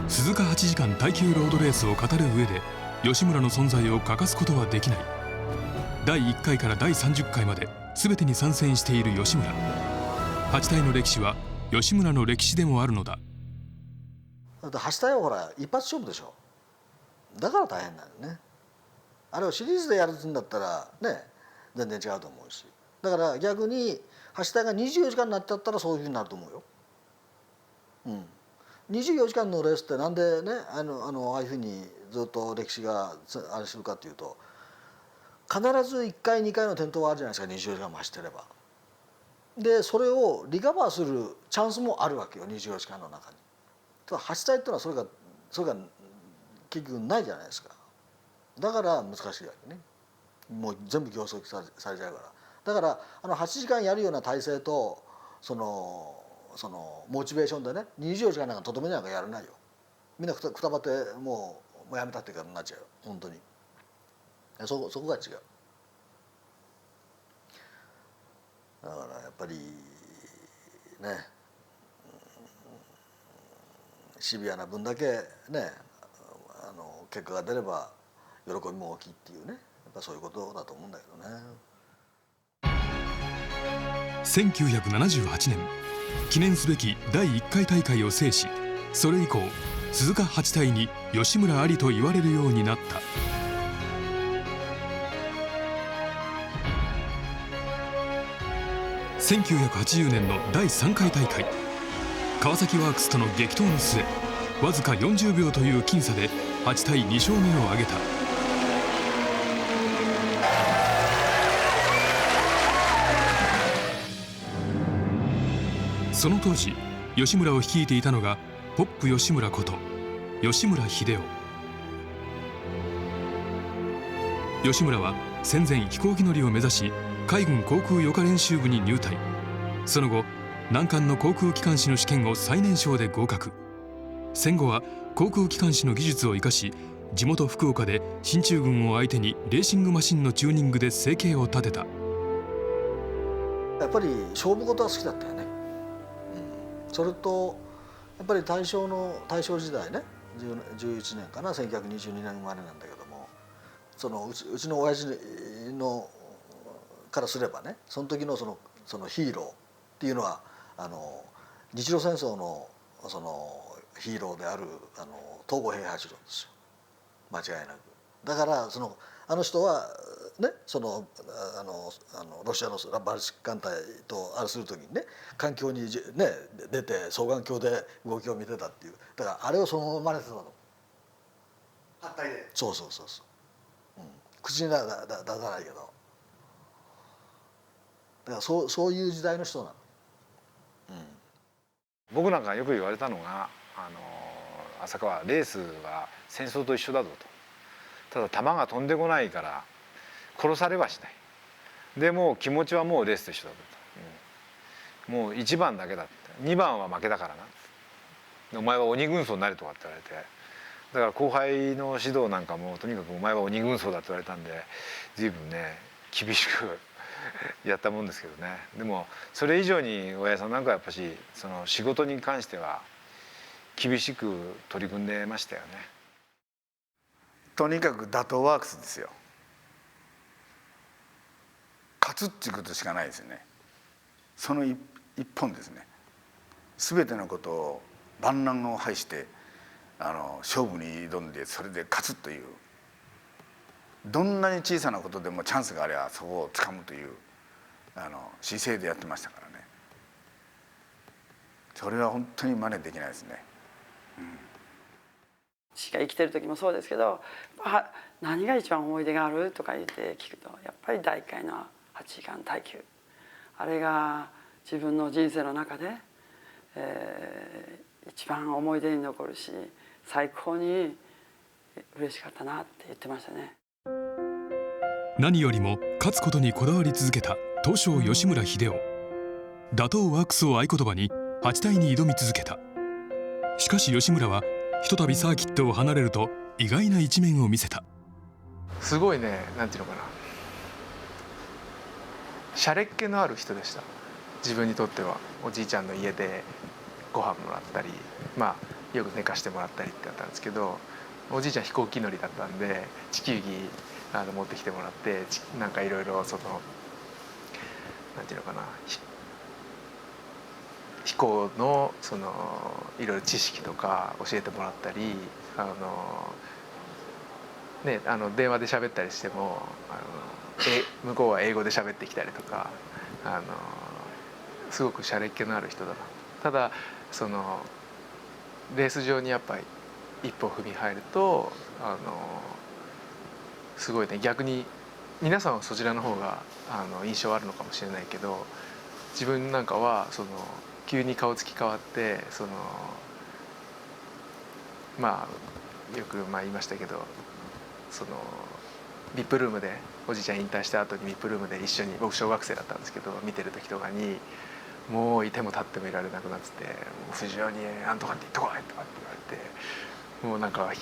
鈴鹿8時間耐久ロードレースを語る上で吉村の存在を欠かすことはできない。第1回から第30回まで全てに参戦している吉村。8体の歴史は吉村の歴史でもあるのだ。だって8体はほら一発勝負でしょ。だから大変なのね。あれをシリーズでやるんだったらね全然違うと思うし、だから逆に8体が24時間になっちゃったらそういうふうになると思うよ。24時間のレースってなんでねああいうふうにずっと歴史があれするかっていうと、必ず1回2回の転倒はあるじゃないですか、24時間も走ってれば。でそれをリカバーするチャンスもあるわけよ、24時間の中に。ただ8体っていうのはそれが結局ないじゃないですか。だから難しいわけね。もう全部凝縮されちゃうから。だから8時間やるような体制とそのモチベーションでね24時間なんかとどめなんかやらないよ。みんなくたばってもうやめたっていうかになっちゃうよ本当に。そこが違う。だからやっぱりね、シビアな分だけね結果が出れば喜びも大きいっていうね、やっぱそういうことだと思うんだけどね。1978年記念すべき第1回大会を制し、それ以降鈴鹿8体に吉村ありと言われるようになった。1980年の第3回大会、川崎ワークスとの激闘の末わずか40秒という僅差で8対2勝目を挙げた。その当時吉村を率いていたのがポップ吉村こと吉村秀夫。吉村は戦前飛行機乗りを目指し海軍航空予科練習部に入隊。その後難関の航空機関士の試験を最年少で合格。戦後は航空機関士の技術を生かし、地元福岡で進駐軍を相手にレーシングマシンのチューニングで生計を立てた。やっぱり勝負事は好きだったよね。それとやっぱり大正時代ね、11年かな、1922年生まれなんだけども、うちの親父のからすればね、その時のそのヒーローっていうのは日露戦争のヒーローである東郷平八郎ですよ、間違いなく。だからあの人はねロシアのバルチック艦隊とあれする時にね艦橋にね出て双眼鏡で動きを見てたっていう、だからあれをそのまま真似てたの。8体で。そう、口に出さないけど、だからそういう時代の人なの。僕なんかよく言われたのが浅川、レースは戦争と一緒だぞと。ただ弾が飛んでこないから殺されはしない。でも気持ちはもうレースと一緒だぞと、もう1番だけだって、2番は負けだからな、お前は鬼軍曹になれとかって言われて、だから後輩の指導なんかもとにかくお前は鬼軍曹だって言われたんで随分ね厳しくやったもんですけどね。でもそれ以上に親父さんなんかやっぱし仕事に関しては厳しく取り組んでましたよね。とにかく打倒ワークスですよ。勝つっていうことしかないですよね。その一本ですね。全てのことを万難を排して勝負に挑んでそれで勝つという、どんなに小さなことでもチャンスがあればそこをつかむという姿勢でやってましたからね。それは本当に真似できないですね。父が生きてる時もそうですけど、何が一番思い出があるとか言って聞くと、やっぱり第1回の8時間耐久、あれが自分の人生の中で、一番思い出に残るし最高に嬉しかったなって言ってましたね。何よりも勝つことにこだわり続けた東証吉村秀夫。打倒ワークスを合言葉に8体に挑み続けた。しかし吉村はひとたびサーキットを離れると意外な一面を見せた。すごいね、なんていうのかな、しゃれっ気のある人でした。自分にとってはおじいちゃんの家でご飯もらったり、よく寝かしてもらったりってやったんですけど、おじいちゃん飛行機乗りだったんで地球儀持ってきてもらって、なんかいろいろそのなんていうのかな、飛行のそのいろいろ知識とか教えてもらったり、ね、電話で喋ったりしても向こうは英語で喋ってきたりとか、すごくしゃれっ気のある人だな。ただそのレース場にやっぱり一歩踏み入るとすごいね、逆に皆さんはそちらの方が印象あるのかもしれないけど、自分なんかはその急に顔つき変わって、そのまあよく言いましたけど、そのVIPルームでおじいちゃん引退した後にVIPルームで一緒に、僕小学生だったんですけど見てる時とかにもういても立ってもいられなくなってて「藤尾になんとかって言ってこい」とかって言われて、もうなんかち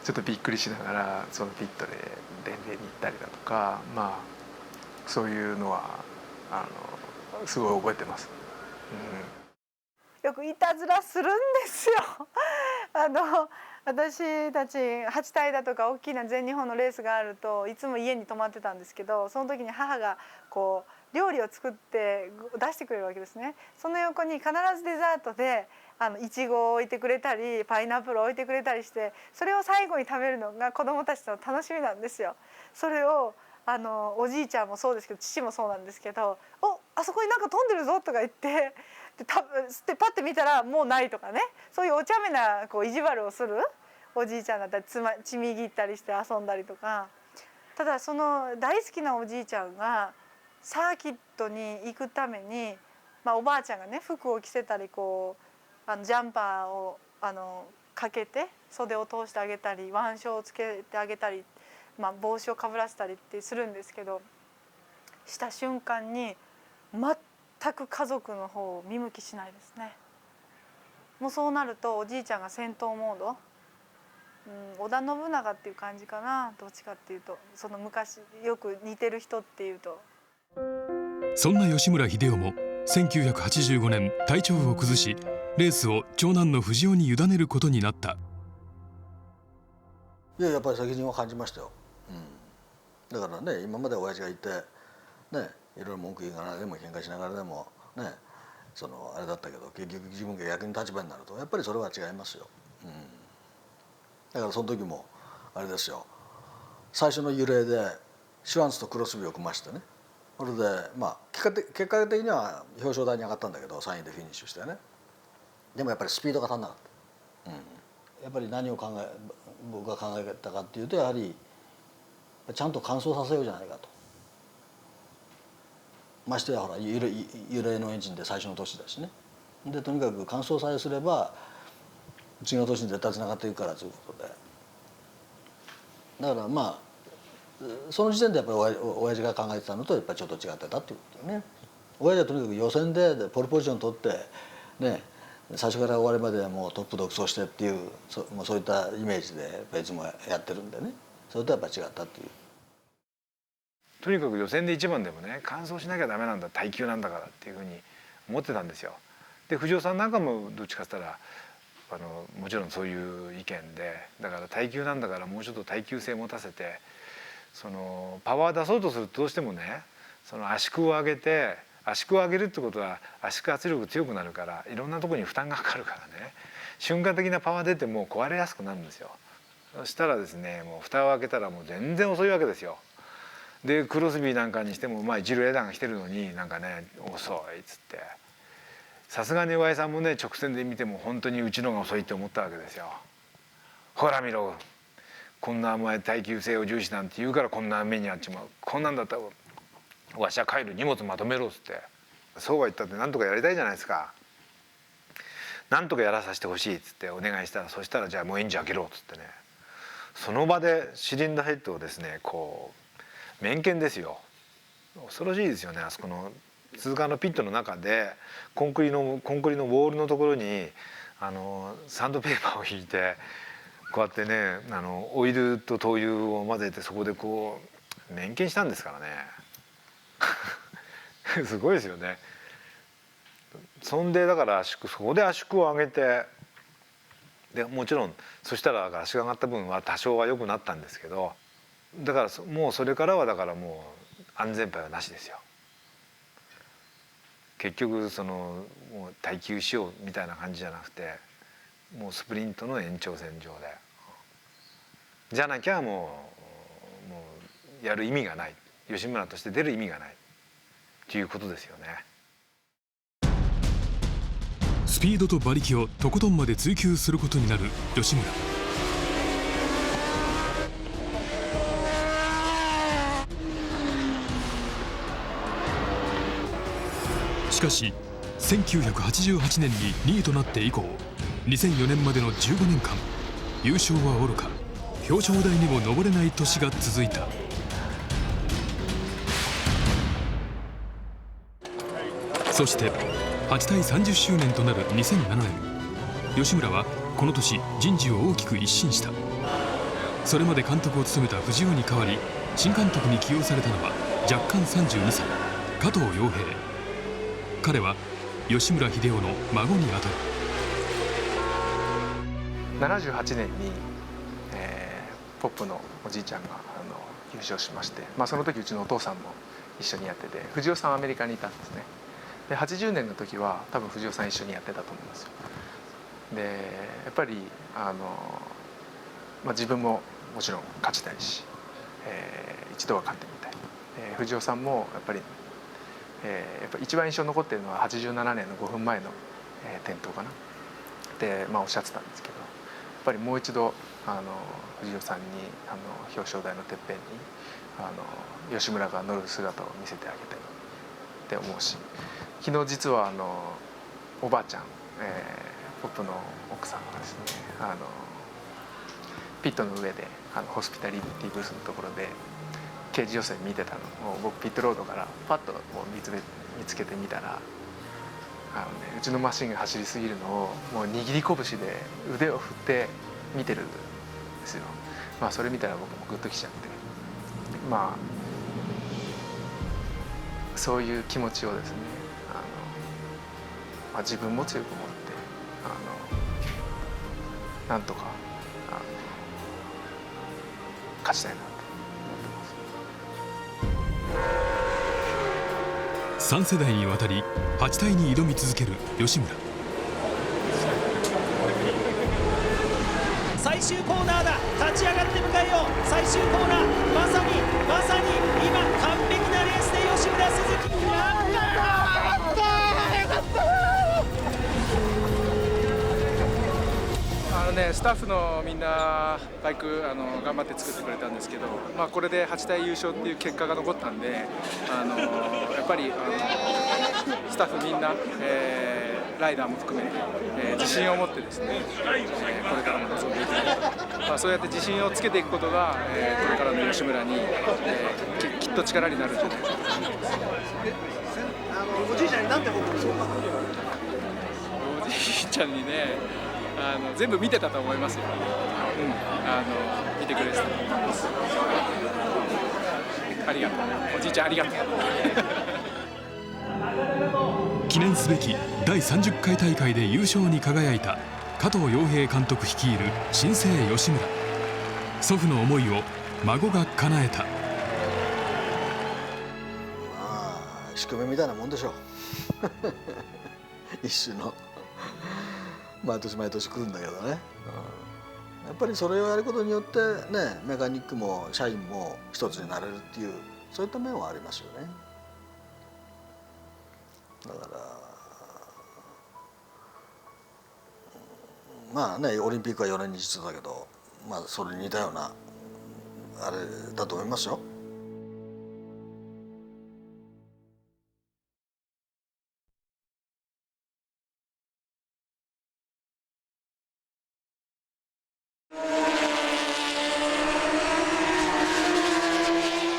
ょっとびっくりしながらそのピットで伝令に行ったりだとか、まあそういうのはすごい覚えてます。よくいたずらするんですよ。私たち8体だとか大きな全日本のレースがあるといつも家に泊まってたんですけど、その時に母がこう料理を作って出してくれるわけですね。その横に必ずデザートでいちごを置いてくれたりパイナップルを置いてくれたりして、それを最後に食べるのが子どもたちの楽しみなんですよ。それをおじいちゃんもそうですけど父もそうなんですけど「お、あそこになんか飛んでるぞ」とか言ってでパッて見たらもうないとかね、そういうお茶目なこう意地悪をするおじいちゃんだったりちみぎったりして遊んだりとか。ただその大好きなおじいちゃんがサーキットに行くために、おばあちゃんがね服を着せたりこうジャンパーをかけて袖を通してあげたり腕章をつけてあげたり、帽子をかぶらせたりってするんですけど、した瞬間に全く家族の方を見向きしないですね。もうそうなるとおじいちゃんが戦闘モード、織田信長っていう感じかな、どっちかっていうと、その昔よく似てる人っていうと。そんな吉村英夫も1985年体調を崩し、レースを長男の藤尾に委ねることになった。やっぱり責任を感じましたよ。だからね、今まで親父がいてね、いろいろ文句言いながらでも喧嘩しながらでもね、あれだったけど、結局自分が逆に立場になるとやっぱりそれは違いますよ。だからその時もあれですよ、最初の揺れでシュワンツとクロスビーを組ましてね、それで結果的には表彰台に上がったんだけど3位でフィニッシュしてね。でもやっぱりスピードが足んなかった。やっぱり何を僕が考えたかっていうと、やはりちゃんと完走させようじゃないかと。ましてやほら揺れのエンジンで最初の年だしね。でとにかく完走さえすれば次の年に絶対つながっていくからということで、だからその時点でやっぱり親父が考えてたのとやっぱりちょっと違ってたっていうことよね。親父はとにかく予選でポルポジション取ってね、最初から終わりまでもうトップ独走してっていうそういったイメージでいつもやってるんでね、それとやっぱ違ったっていう。とにかく予選で一番でもね、完走しなきゃダメなんだ、耐久なんだからっていうふうに思ってたんですよ。で藤尾さんなんかもどっちかって言ったらもちろんそういう意見で、だから耐久なんだからもうちょっと耐久性持たせて、パワー出そうとするとどうしてもね、圧縮を上げて、圧縮を上げるってことは圧縮圧力強くなるからいろんなところに負担がかかるからね、瞬間的なパワー出ても壊れやすくなるんですよ。そしたらですね、もう蓋を開けたらもう全然遅いわけですよ。でクロスビーなんかにしても一塁エラーが来てるのになんかね遅いっつって、さすがに岩井さんもね直線で見ても本当にうちのが遅いって思ったわけですよ。ほら見ろ、こんなお前耐久性を重視なんて言うからこんな目に遭っちまう、こんなんだったらわしは帰る、荷物まとめろっつって、そうは言ったってなんとかやりたいじゃないですか。なんとかやらさせてほしいっつってお願いしたら、そしたらじゃあもうエンジン開けろっつってね、その場でシリンダーヘッドをですねこう面検ですよ。恐ろしいですよね。あそこの通過のピットの中でコンクリのウォールのところにサンドペーパーを引いてこうやってねオイルと灯油を混ぜてそこでこう面検したんですからねすごいですよね。そんでだからそこで圧縮を上げてでもちろんそしたら足が上がった分は多少は良くなったんですけど、だからもうそれからはだからもう安全牌はなしですよ。結局もう耐久しようみたいな感じじゃなくて、もうスプリントの延長線上で、じゃなきゃもうやる意味がない、吉村として出る意味がないということですよね。スピードと馬力をとことんまで追求することになる吉村。しかし1988年に2位となって以降、2004年までの15年間優勝はおろか表彰台にも上れない年が続いた。そして8対30周年となる2007年、吉村はこの年人事を大きく一新した。それまで監督を務めた藤尾に代わり新監督に起用されたのは若干32歳加藤洋平。彼は吉村英夫の孫にあたる。78年に、ポップのおじいちゃんが優勝しまして、その時うちのお父さんも一緒にやってて、藤尾さんはアメリカにいたんですね。で80年の時は多分藤尾さん一緒にやってたと思うんですよ。でやっぱり自分ももちろん勝ちたいし、一度は勝ってみたい。藤尾さんもやっぱり一番印象に残っているのは87年の5分前の、転倒かなっておっしゃってたんですけど、やっぱりもう一度藤尾さんに表彰台のてっぺんに吉村が乗る姿を見せてあげたいって思うし、昨日実はおばあちゃん、ポップの奥さんがですねピットの上でホスピタリティブースのところで刑事予選見てたのを僕ピットロードからパッと見つけてみたら、うちのマシンが走りすぎるのをもう握り拳で腕を振って見てるんですよ。それ見たら僕もグッときちゃって、そういう気持ちをですね自分も強く持ってなんとか勝ちたいなと思ってます。3世代にわたり8体に挑み続ける吉村。最終コーナーだ、立ち上がって迎えよう。最終コーナー、まさに今完璧なレースで吉村鈴木スタッフのみんなバイク頑張って作ってくれたんですけど、これで8体優勝っていう結果が残ったんで、やっぱりスタッフみんな、ライダーも含めて、自信を持ってですね、これからも臨んでいきたい、そうやって自信をつけていくことが、これからの吉村に、きっと力になるんじゃないかと思います。おじいちゃんになんて報告するか。おじいちゃんにね全部見てたと思いますよ。見てくれてたと思います。ありがとう。おじいちゃんありがとう。記念すべき第30回大会で優勝に輝いた加藤洋平監督率いる新生吉村。祖父の思いを孫が叶えた。宿命みたいなもんでしょう。一種の。毎年毎年来るんだけどね、やっぱりそれをやることによってね、メカニックも社員も一つになれるっていうそういった面はありますよね。だからオリンピックは4年に一度だけど、それに似たようなあれだと思いますよ。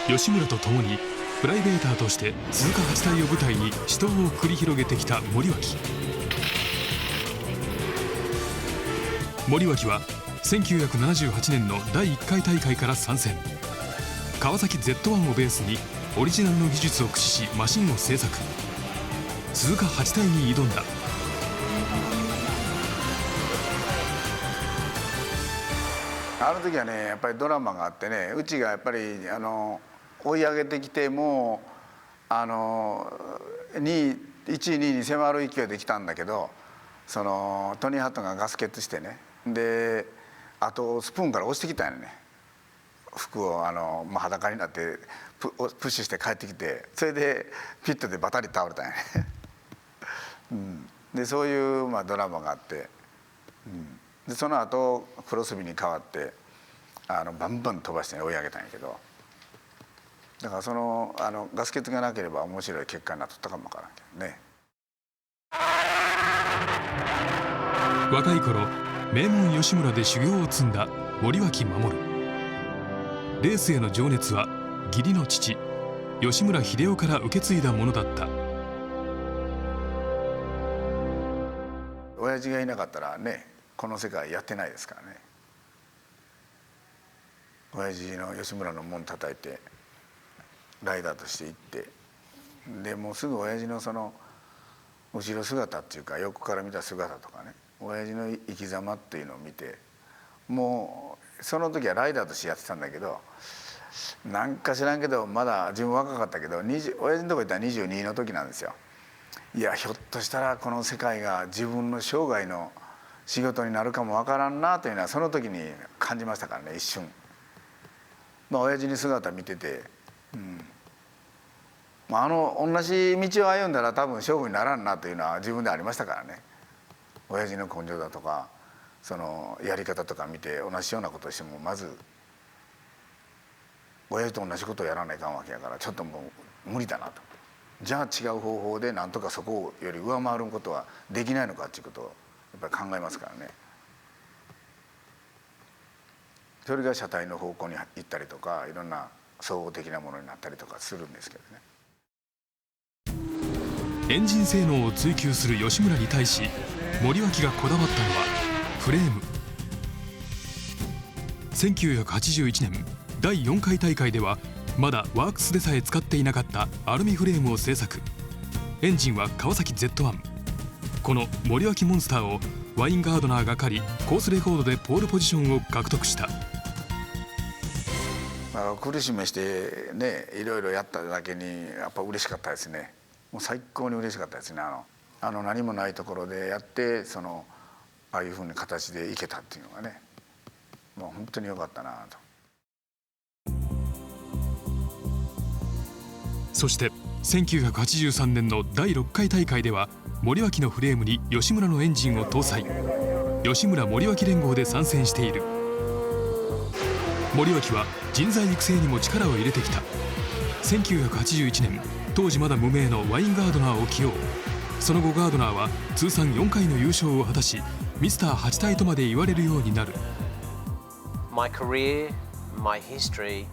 吉村と共にプライベーターとして鈴鹿8体を舞台に死闘を繰り広げてきた森脇は1978年の第1回大会から参戦。川崎 Z1 をベースにオリジナルの技術を駆使しマシンを製作。鈴鹿8体に挑んだ。あの時はねやっぱりドラマがあってね、うちがやっぱり追い上げてきてもう1位2位に迫る勢いできたんだけど、そのトニー・ハットがガス欠してね、であとスプーンから落ちてきたんよね。服を裸になってプッシュして帰ってきて、それでピットでバタリ倒れたんやね、うん、でそういうドラマがあって、でその後クロスビーに変わってバンバン飛ばして追い上げたんやけど、だからそのガス欠がなければ面白い結果になっとったかもわからんけどね。若い頃名門吉村で修行を積んだ森脇守。レースへの情熱は義理の父吉村英夫から受け継いだものだった。親父がいなかったらねこの世界やってないですからね。親父の吉村の門叩いてライダーとして行って、でもうすぐ親父のその後ろ姿っていうか横から見た姿とかね、親父の生き様っていうのを見て、もうその時はライダーとしてやってたんだけど、なんか知らんけどまだ自分若かったけど親父のとこ行ったら22の時なんですよ。いやひょっとしたらこの世界が自分の生涯の仕事になるかもわからんなというのはその時に感じましたからね、一瞬。親父に姿見てて、同じ道を歩んだら多分勝負にならんなというのは自分でありましたからね。親父の根性だとかそのやり方とか見て同じようなことをしてもまず親父と同じことをやらないかんわけやから、ちょっともう無理だなと。じゃあ違う方法でなんとかそこより上回ることはできないのかっていうことをやっぱり考えますからね。それが車体の方向に行ったりとかいろんな総合的なものになったりとかするんですけどね。エンジン性能を追求する吉村に対し森脇がこだわったのはフレーム。1981年第4回大会ではまだワークスでさえ使っていなかったアルミフレームを製作。エンジンは川崎 Z1。 この森脇モンスターをワインガードナーが借りコースレコードでポールポジションを獲得した。苦しめしてねいろいろやっただけにやっぱ嬉しかったですね。もう最高に嬉しかったですね。何もないところでやってああいうふうに形でいけたっていうのがね、もう本当に良かったなと。そして1983年の第6回大会では森脇のフレームに吉村のエンジンを搭載。吉村森脇連合で参戦している。森脇は人材育成にも力を入れてきた。1981年当時まだ無名のワインガードナーを起用。その後ガードナーは通算4回の優勝を果たしミスター8体とまで言われるようになる。 My career, my history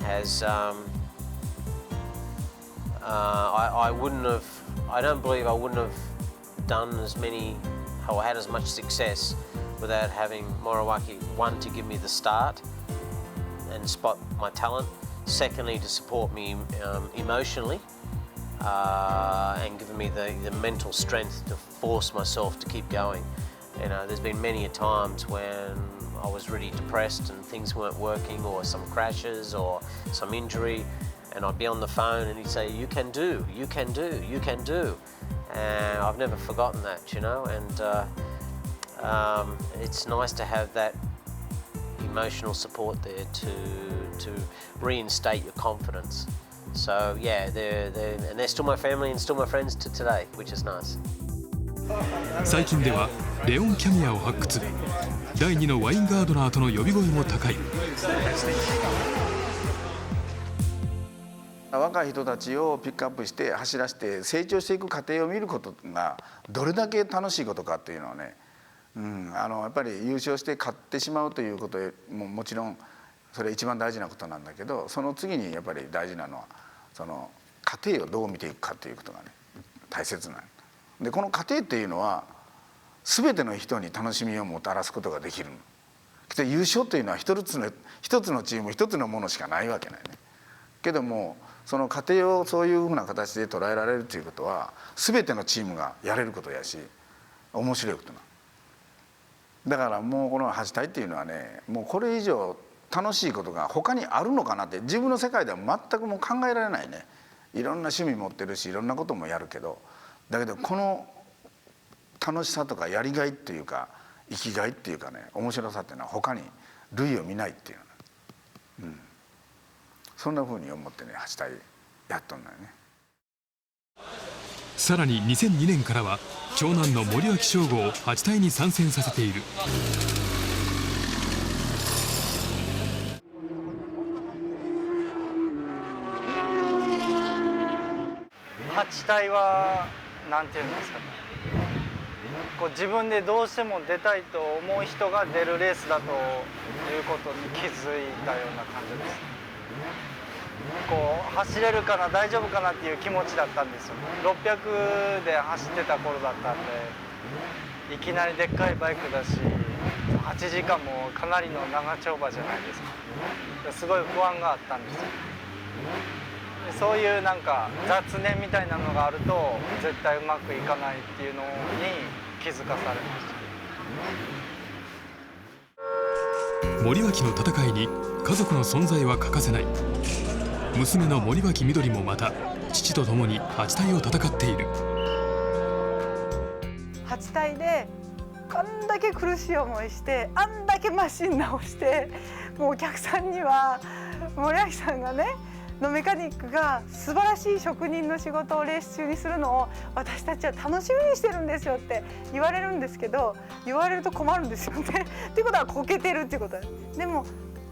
has I don't believe I wouldn't have done as many or had as much success without having Moriwaki, one, to give me the start and spot my talent, secondly to support me emotionally and giving me the mental strength to force myself to keep going. You know, there's been many a times when I was really depressed and things weren't working, or some crashes or some injury, and I'd be on the phone and he'd say, "You can do, you can do, you can do," and I've never forgotten that, you know. And it's nice to have that emotional support there to reinstate your confidence. So yeah, they're still my family and still my friends to today, which is nice. 最近ではレオン・キャミアを発掘。第2のワインガードナーとの呼び声も高い。若い人たちをピックアップして走らせて成長していく過程を見ることがどれだけ楽しいことかっていうのをね、やっぱり優勝して勝ってしまうということももちろんそれ一番大事なことなんだけど、その次にやっぱり大事なのはその過程をどう見ていくかということがね大切なので、この過程っていうのは全ての人に楽しみをもたらすことができるの。優勝というのは一つのチーム一つのものしかないわけないね。けどもその過程をそういうふうな形で捉えられるということは全てのチームがやれることやし面白いことな。だからもうこの8体っていうのはね、もうこれ以上楽しいことが他にあるのかなって、自分の世界では全くもう考えられないね。いろんな趣味持ってるし、いろんなこともやるけど、だけどこの楽しさとかやりがいっていうか生きがいっていうかね、面白さっていうのは他に類を見ないっていう、そんなふうに思ってね8体やっとんだよね。さらに2002年からは長男の森脇翔吾を8体に参戦させている。8体はなんていうんですかね、こう自分でどうしても出たいと思う人が出るレースだということに気づいたような感じです。こう走れるかな、大丈夫かなっていう気持ちだったんですよ。600で走ってた頃だったんで、いきなりでっかいバイクだし、8時間もかなりの長丁場じゃないですか。すごい不安があったんですよ。そういうなんか雑念みたいなのがあると絶対うまくいかないっていうのに気づかされました。森脇の戦いに家族の存在は欠かせない。娘の森脇みどりもまた父と共に8体を戦っている。8体であんだけ苦しい思いして、あんだけマシン直して、もうお客さんには森脇さんがねのメカニックが素晴らしい職人の仕事をレース中にするのを私たちは楽しみにしてるんですよって言われるんですけど、言われると困るんですよね。っていうことはこけてるっていうことでも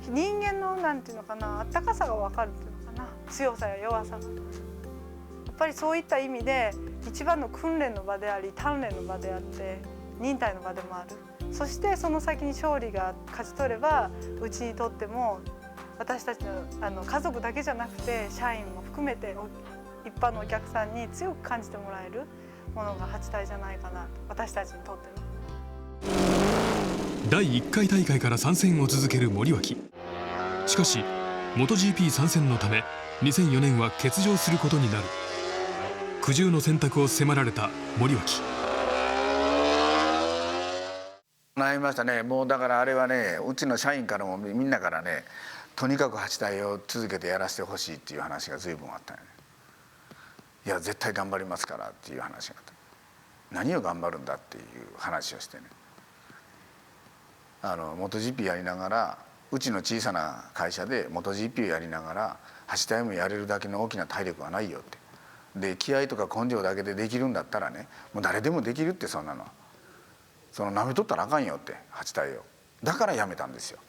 人間のなんていうのかな、あったかさが分かるっていうのかな、強さや弱さが。やっぱりそういった意味で一番の訓練の場であり鍛錬の場であって忍耐の場でもある。そしてその先に勝利が勝ち取ればうちにとっても私たちの家族だけじゃなくて社員も含めて一般のお客さんに強く感じてもらえるものが8体じゃないかなと、私たちにとっての。第1回大会から参戦を続ける森脇。しかし MotoGP 参戦のため2004年は欠場することになる。苦渋の選択を迫られた森脇。悩みましたね。もうだからあれはね、うちの社員からもみんなからね、とにかく8体を続けてやらせてほしいっていう話が随分あったよね。いや絶対頑張りますからっていう話があった。何を頑張るんだっていう話をしてね、MotoGP やりながら、うちの小さな会社で MotoGP をやりながら8体もやれるだけの大きな体力はないよって。で気合とか根性だけでできるんだったらね、もう誰でもできるって、そんなのはなめとったらあかんよって8体を。だからやめたんですよ。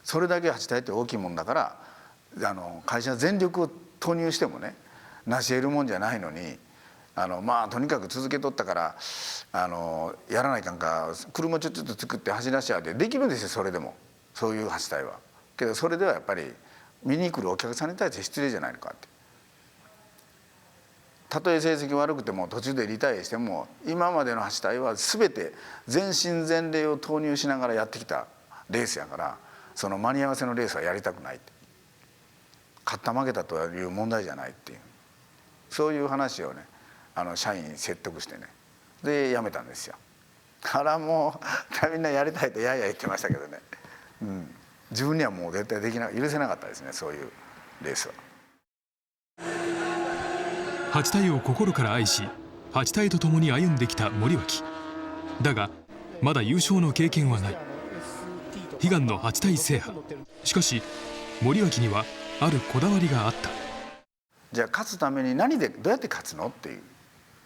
それだけ8体って大きいもんだから、会社全力を投入してもね成し得るもんじゃないのに、まあとにかく続けとったからやらないかんか、車ちょっと作って走らしゃでできるんですよ。それでもそういう8体は。けどそれではやっぱり見に来るお客さんに対して失礼じゃないのかって。たとえ成績悪くても途中でリタイアしても、今までの8体は全て全身全霊を投入しながらやってきたレースやから、その間に合わせのレースはやりたくないって、勝った負けたという問題じゃないっていう、そういう話をね社員説得してね、で辞めたんですよ。もうみんなやりたいとやいや言ってましたけどね、自分にはもう絶対許せなかったですね、そういうレースは。8体を心から愛し8体と共に歩んできた森脇だが、まだ優勝の経験はない。悲願の8体制覇。しかし森脇にはあるこだわりがあった。じゃあ勝つためにどうやって勝つのっていう。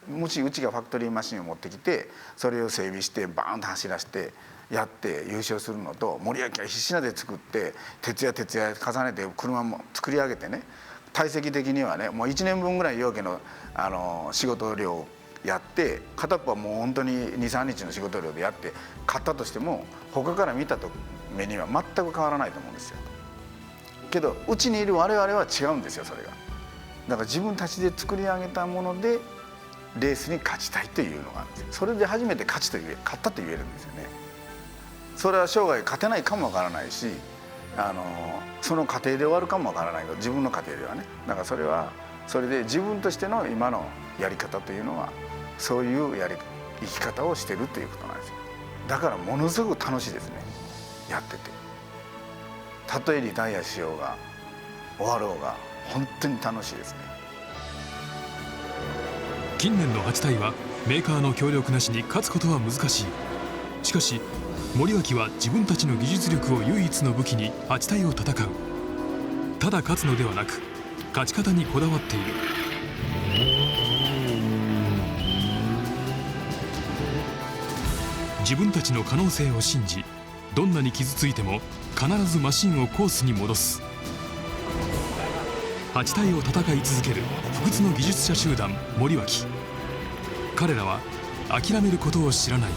もしうちがファクトリーマシンを持ってきてそれを整備してバーンと走らせてやって優勝するのと、森脇は必死なで作って徹夜重ねて車も作り上げてね、体積的にはねもう1年分ぐらい陽気の仕事量をやって、片っぽはもう本当に23日の仕事量でやって勝ったとしても、他から見た目には全く変わらないと思うんですよ。けどうちにいる我々は違うんですよ、それが。だから自分たちで作り上げたものでレースに勝ちたいというのがあるんですよ。それで初めて勝ったと言えるんですよね。それは生涯勝てないかもわからないし、その過程で終わるかもわからないけど、自分の過程ではね。だからそれはそれで自分としての今のやり方というのはそういう生き方をしてるということなんですよ。だからものすごく楽しいですね、やってて。たとえリタイアしようが終わろうが本当に楽しいですね。近年の8体はメーカーの協力なしに勝つことは難しい。しかし森脇は自分たちの技術力を唯一の武器に8体を戦う。ただ勝つのではなく勝ち方にこだわっている。自分たちの可能性を信じ、どんなに傷ついても必ずマシンをコースに戻す。8体を戦い続ける不屈の技術者集団森脇。彼らは諦めることを知らない。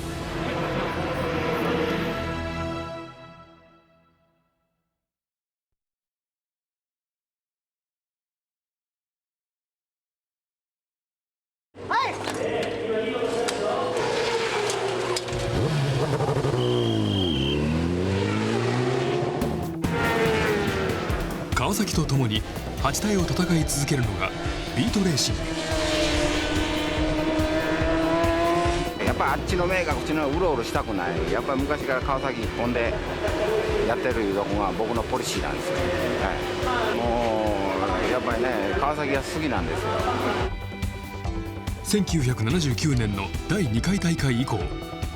川崎と共に8体を戦い続けるのがビートレーシング。やっぱあっちの目がこっちのうろうろしたくない。やっぱり昔から川崎一本でやってるいうのが僕のポリシーなんですよ、はい、もうやっぱりね川崎が好きなんですよ。1979年の第2回大会以降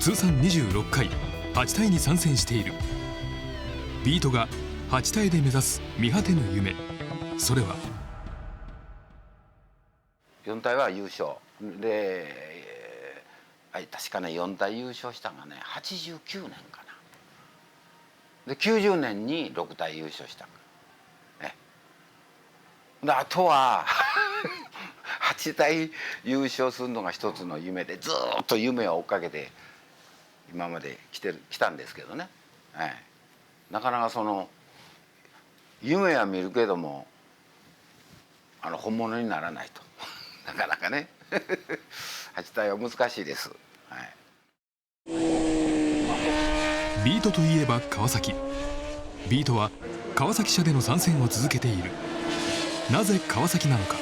通算26回8体に参戦している。ビートが8体で目指す見果てぬ夢、それは4体は優勝で、確かね4体優勝したのがね89年かな。で90年に6体優勝したね。であとは8体優勝するのが一つの夢で、ずっと夢を追っかけて今まで来たんですけどね、なかなかその夢は見るけども本物にならないとなかなかね8体は難しいです、はい、ビートといえば川崎。ビートは川崎社での参戦を続けている。なぜ川崎なのか。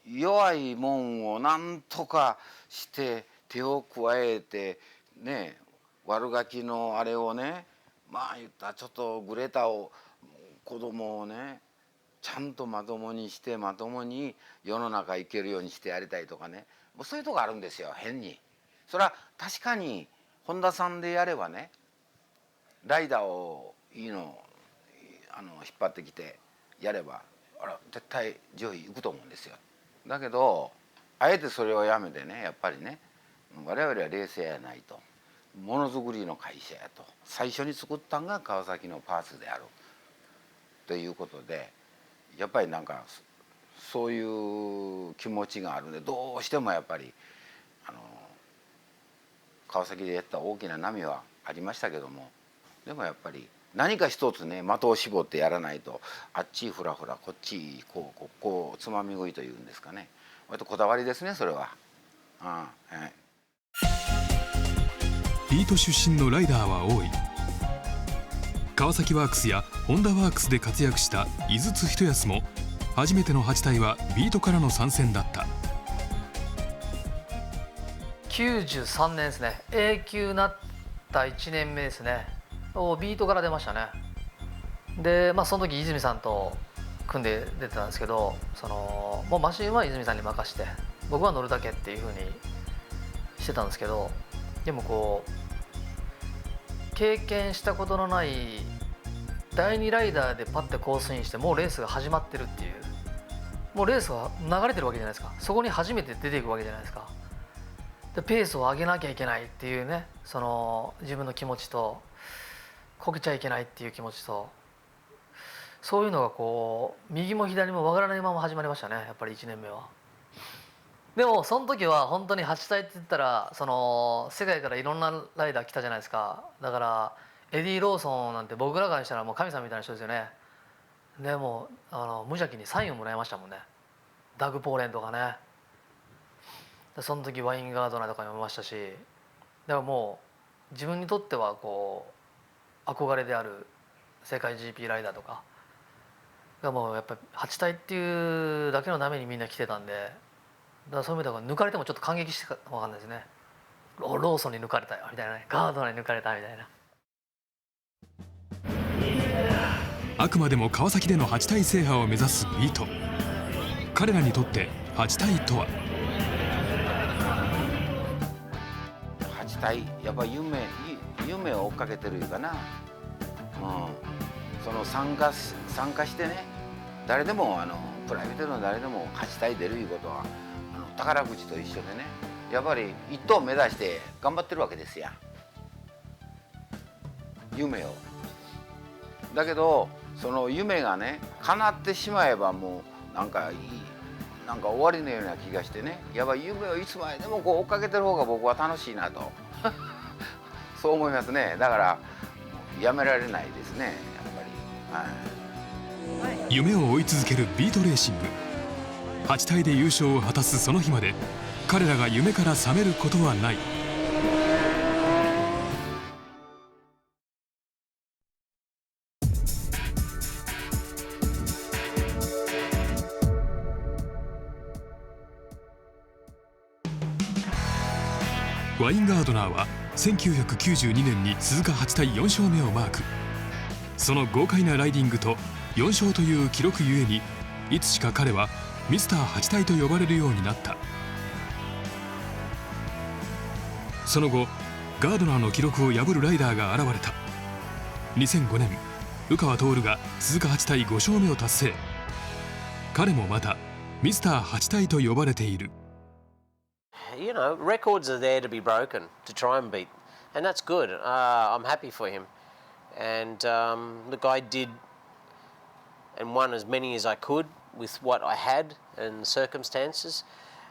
弱いもんをなんとかして手を加えてね、悪ガキのあれをね、まあ言ったらちょっとグレタを子供をねちゃんとまともにしてまともに世の中行けるようにしてやりたいとかね、もうそういうとこあるんですよ変に。それは確かに本田さんでやればねライダーをいいの引っ張ってきてやれば絶対上位行くと思うんですよ。だけどあえてそれをやめてね、やっぱりね我々は冷静やないと、ものづくりの会社やと、最初に作ったんが川崎のパーツであるということで、やっぱりなんかそういう気持ちがあるんで、どうしてもやっぱり川崎でやった大きな波はありましたけども、でもやっぱり何か一つね的を絞ってやらないと、あっちフラフラこっちこうつまみ食いというんですかね、割とこだわりですねそれは。はい、ビート出身のライダーは多い。川崎ワークスやホンダワークスで活躍した井筒一康も初めての8体はビートからの参戦だった。93年ですね、A 級なった1年目ですね、ビートから出ましたね。でその時泉さんと組んで出てたんですけど、もうマシンは泉さんに任して僕は乗るだけっていう風にしてたんですけど、でもこう経験したことのない第2ライダーでパッてコースインしてもうレースが始まってるっていう、もうレースが流れてるわけじゃないですか。そこに初めて出ていくわけじゃないですか。でペースを上げなきゃいけないっていうね、自分の気持ちとこけちゃいけないっていう気持ちと、そういうのがこう右も左も分からないまま始まりましたね、やっぱり1年目は。でもその時は本当に8体って言ったら世界からいろんなライダー来たじゃないですか。だからエディ・ローソンなんて僕らからしたらもう神様みたいな人ですよね。でも無邪気にサインをもらいましたもんね。ダグ・ポーレンとかね。でその時ワインガードナーとか読みましたし、だからもう自分にとってはこう憧れである世界 GP ライダーとかがもうやっぱり8体っていうだけのためにみんな来てたんで、だからそういう意味では抜かれてもちょっと感激してか分かんないですね。ローソンに抜かれたよみたいなね、ガードナーに抜かれたみたいな。あくまでも川崎での8体制覇を目指すビート。彼らにとって8体とは。8体やっぱ夢を追っかけてるいうかな、その参加してね、誰でもプライベートの誰でも8体出るいうことは宝くじと一緒でね、やっぱり一等目指して頑張ってるわけですやん、夢を。だけどその夢がね叶ってしまえばもうなんか終わりのような気がしてね、やっぱり夢をいつまでもこう追っかけてる方が僕は楽しいなとそう思いますね。だからやめられないですね、やっぱり、夢を追い続けるビートレーシング。8体で優勝を果たすその日まで彼らが夢から覚めることはない。ワインガードナーは1992年に鈴鹿8対4勝目をマーク。その豪快なライディングと4勝という記録ゆえに、いつしか彼はミスター8体と呼ばれるようになった。その後ガードナーの記録を破るライダーが現れた。2005年宇川徹が鈴鹿8対5勝目を達成。彼もまたミスター8体と呼ばれている。You know, records are there to be broken, to try and beat, and that's good. I'm happy for him. And look, I did and won as many as I could with what I had and the circumstances.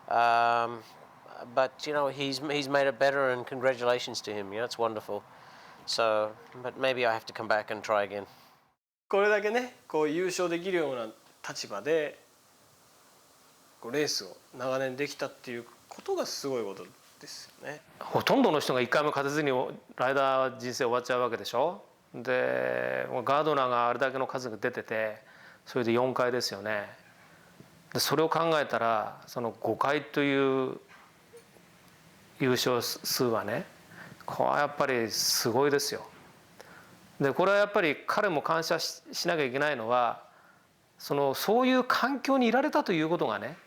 But you know, he's made it better, and congratulations to him. You know, it's wonderful. So, but maybe I have to come back and try again. これだけね、こう優勝できるような立場でこうレースを長年できたっていうことがすごいことですよね。ほとんどの人が1回も勝てずにライダー人生終わっちゃうわけでしょ。でガードナーがあれだけの数が出てて、それで4回ですよね。でそれを考えたらその5回という優勝数はね、これはやっぱりすごいですよ。でこれはやっぱり彼も感謝 しなきゃいけないのは、そういう環境にいられたということがね、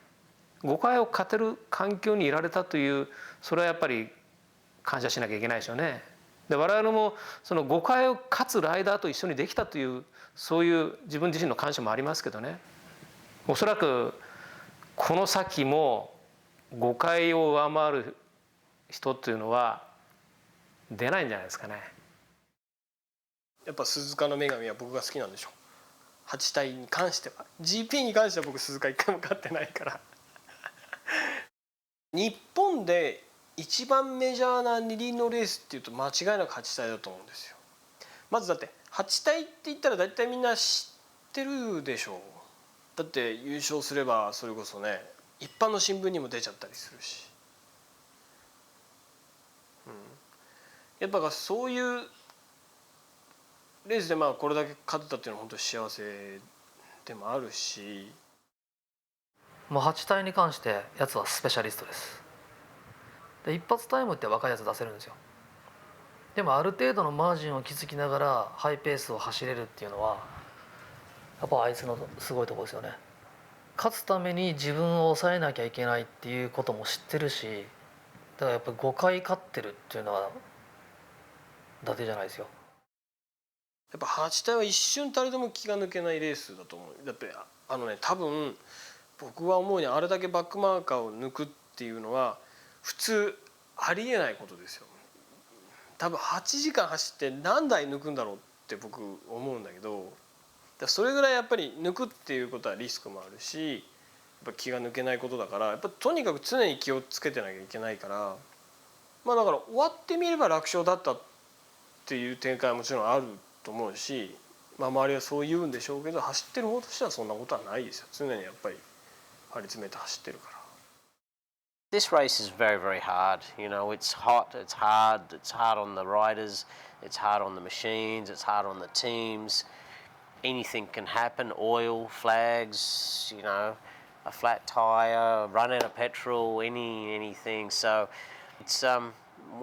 5回を勝てる環境にいられたという、それはやっぱり感謝しなきゃいけないですよね。で我々もその5回を勝つライダーと一緒にできたという、そういう自分自身の感謝もありますけどね、おそらくこの先も5回を上回る人っていうのは出ないんじゃないですかね。やっぱ鈴鹿の女神は僕が好きなんでしょう。8体に関しては GP に関しては僕鈴鹿1回も勝ってないから日本で一番メジャーな二輪のレースっていうと間違いなく8体だと思うんですよ。まずだって8体って言ったら大体みんな知ってるでしょう。だって優勝すればそれこそね、一般の新聞にも出ちゃったりするし、やっぱそういうレースでこれだけ勝てたっていうのは本当に幸せでもあるし、もう8体に関してやつはスペシャリストです。で一発タイムって若いやつ出せるんですよ。でもある程度のマージンを築きながらハイペースを走れるっていうのはやっぱあいつのすごいところですよね。勝つために自分を抑えなきゃいけないっていうことも知ってるし、だからやっぱり5回勝ってるっていうのは伊達じゃないですよ。やっぱ8体は一瞬たりとも気が抜けないレースだと思う。だって多分僕は思うにあれだけバックマーカーを抜くっていうのは普通ありえないことですよ。多分8時間走って何台抜くんだろうって僕思うんだけど、それぐらいやっぱり抜くっていうことはリスクもあるし、やっぱ気が抜けないことだから、やっぱとにかく常に気をつけてなきゃいけないから、だから終わってみれば楽勝だったっていう展開はもちろんあると思うし、周りはそう言うんでしょうけど、走ってる方としてはそんなことはないですよ。常にやっぱり張り詰めて走ってるから。This race is very, very hard. You know, it's hot, it's hard on the riders, it's hard on the machines, it's hard on the teams. Anything can happen, oil, flags, you know, a flat tyre, run out of petrol, anything. So it's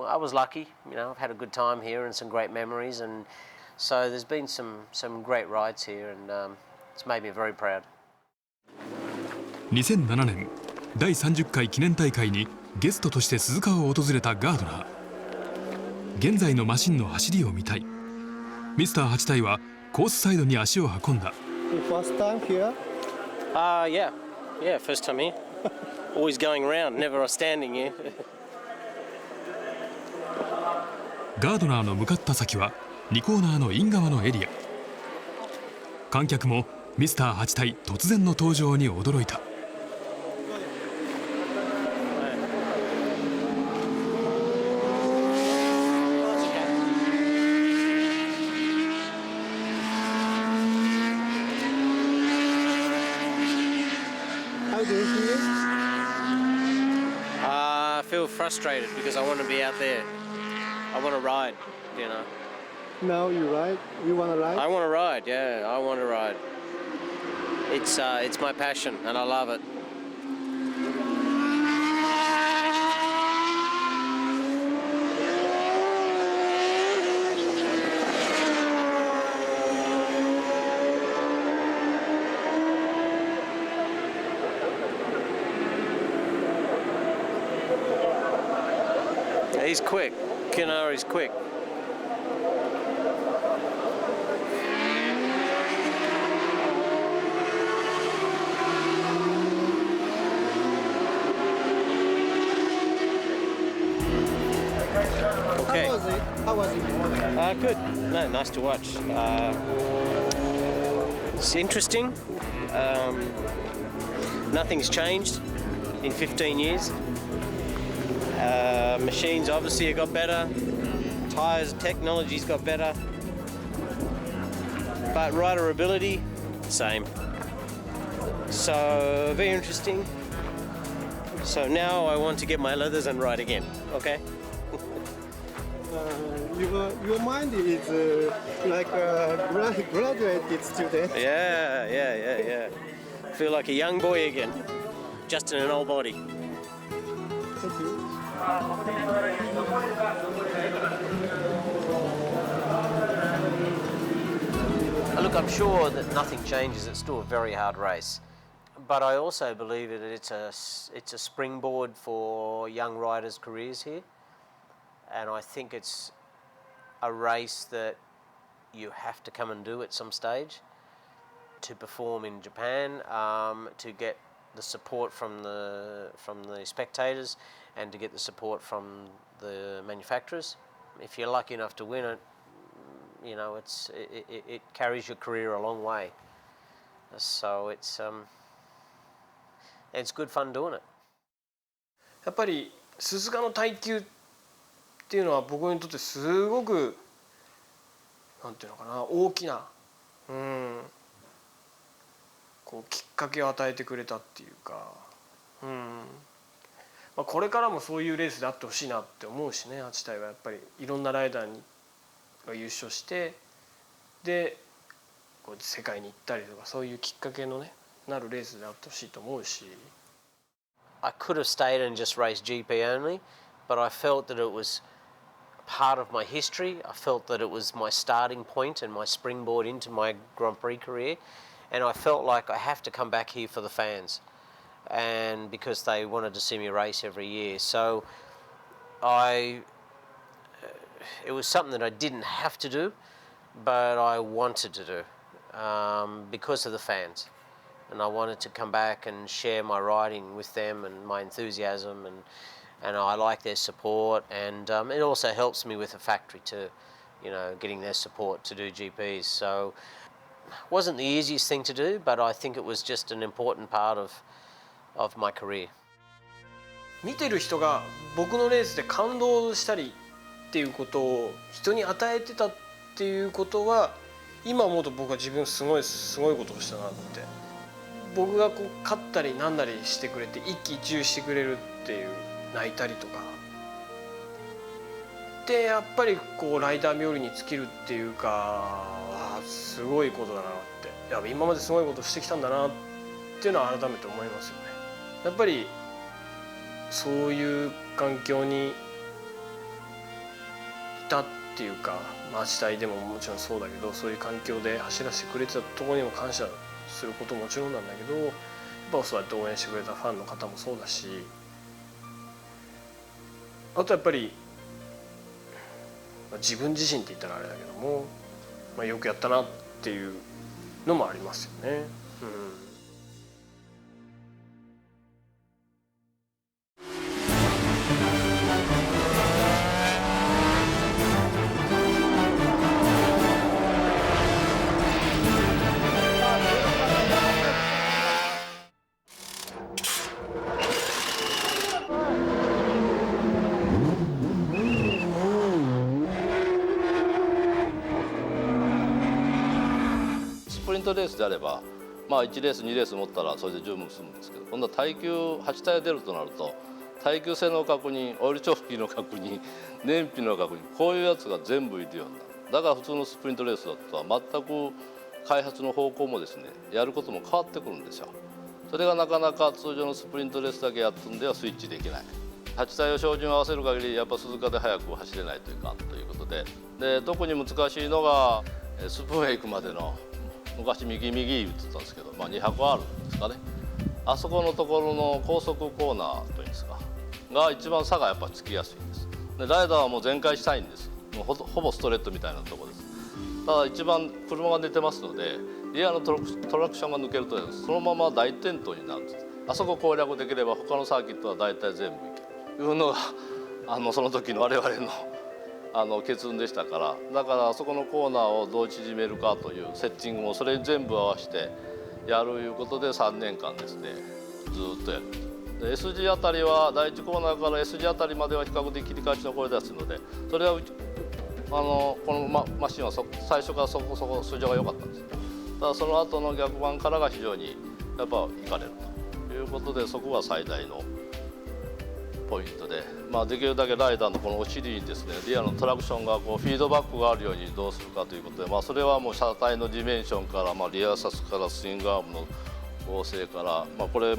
I was lucky. You know, I've had a good time here and some great memories, and so there's been some great rides here, and it's made me very proud. 2007年第30回記念大会にゲストとして鈴鹿を訪れたガードナー。現在のマシンの走りを見たい。ミスター8体はコースサイドに足を運んだ。First time here? Yeah, first time here. Always going around, never standing here. ガードナーの向かった先は2コーナーのイン側のエリア。観客もミスター8体突然の登場に驚いた。How do you feel? I feel frustrated because I want to be out there. I want to ride, you know. Now you ride? You want to ride? I want to ride, yeah, I want to ride. It's my passion and I love it. He's quick. Kinari's quick. Okay. How was it? Good. No, nice to watch. It's interesting. Nothing's changed in 15 years. Machines obviously have got better. Tyres, technology's got better. But rider ability, same. So very interesting. So now I want to get my leathers and ride again. Okay. Your mind is like a graduated student. Yeah. Feel like a young boy again, just in an old body. Thank you. Look, I'm sure that nothing changes. It's still a very hard race. But I also believe that it's a springboard for young riders' careers here. And I think it's a race that you have to come and do at some stage to perform in Japan, to get the support from the spectators and to get the support from the manufacturers. If you're lucky enough to win it, you know, it carries your career a long way. So it's good fun doing it. やっぱり鈴鹿の耐久っていうのは僕にとってすごくなんていうのかな、大きな、こうきっかけを与えてくれたっていうか、まあ、これからもそういうレースであってほしいなって思うしね。8体はやっぱりいろんなライダーが優勝してでこう世界に行ったりとかそういうきっかけのねなるレースであってほしいと思うし。I could have stayed and just raced GP only, but I felt that it was part of my history. I felt that it was my starting point and my springboard into my Grand Prix career, and I felt like I have to come back here for the fans, and because they wanted to see me race every year. So it was something that I didn't have to do, but I wanted to do because of the fans. And I wanted to come back and share my riding with them and my enthusiasm, and I like their support, and it also helps me with the factory too, you know, getting their support to do GPs. So it wasn't the easiest thing to do, but I think it was just an important part of my career. 見てる人が僕のレースで感動したりっていうことを人に与えてたっていうことは今思うと僕は自分すごいことをしたなって。僕がこう勝ったりなんだりしてくれて一喜一憂してくれるっていう泣いたりとかでやっぱりこうライダー冥利に尽きるっていうかすごいことだなってやっぱ今まですごいことしてきたんだなっていうのは改めて思いますよね。やっぱりそういう環境にたっていうか、8体でももちろんそうだけど、そういう環境で走らせてくれてたところにも感謝することももちろんなんだけど、やっぱそうやって応援してくれたファンの方もそうだし、あとやっぱり自分自身って言ったらあれだけども、よくやったなっていうのもありますよね。スプリントレースであれば、1レース2レース持ったらそれで十分済むんですけど、今度は耐久8体出るとなると、耐久性の確認、オイルチョッキの確認、燃費の確認、こういうやつが全部いるようになる。だから普通のスプリントレースだとは全く開発の方向もですね、やることも変わってくるんですよ。それがなかなか通常のスプリントレースだけやったんではスイッチできない。8体を照準を合わせる限りやっぱ鈴鹿で速く走れないというかということで、特に難しいのがスプーンへ行くまでの昔右言ってたんですけど、200あるんですかね。あそこのところの高速コーナーというんですかが一番差がやっぱつきやすいんです。でライダーはもう全開したいんです。もうほぼストレートみたいなところです。ただ一番車が寝てますので、リアのトラクションが抜けるとそのまま大転倒になるんです。あそこ攻略できれば他のサーキットは大体全部いけるというのがその時の我々の結論でしたから、だからあそこのコーナーをどう縮めるかというセッティングもそれに全部合わせてやるいうことで3年間ですねずっとやる。で S 字あたりは第1コーナーから S 字あたりまでは比較的切り返しの声出すので、それはこのマシンは最初からそこそこ数字が良かったんです。ただその後の逆板からが非常にやっぱいかれるということで、そこが最大のポイントで、できるだけライダーのこのお尻にですねリアのトラクションがこうフィードバックがあるようにどうするかということで、それはもう車体のディメンションから、リアサスからスイングアームの合成から、これ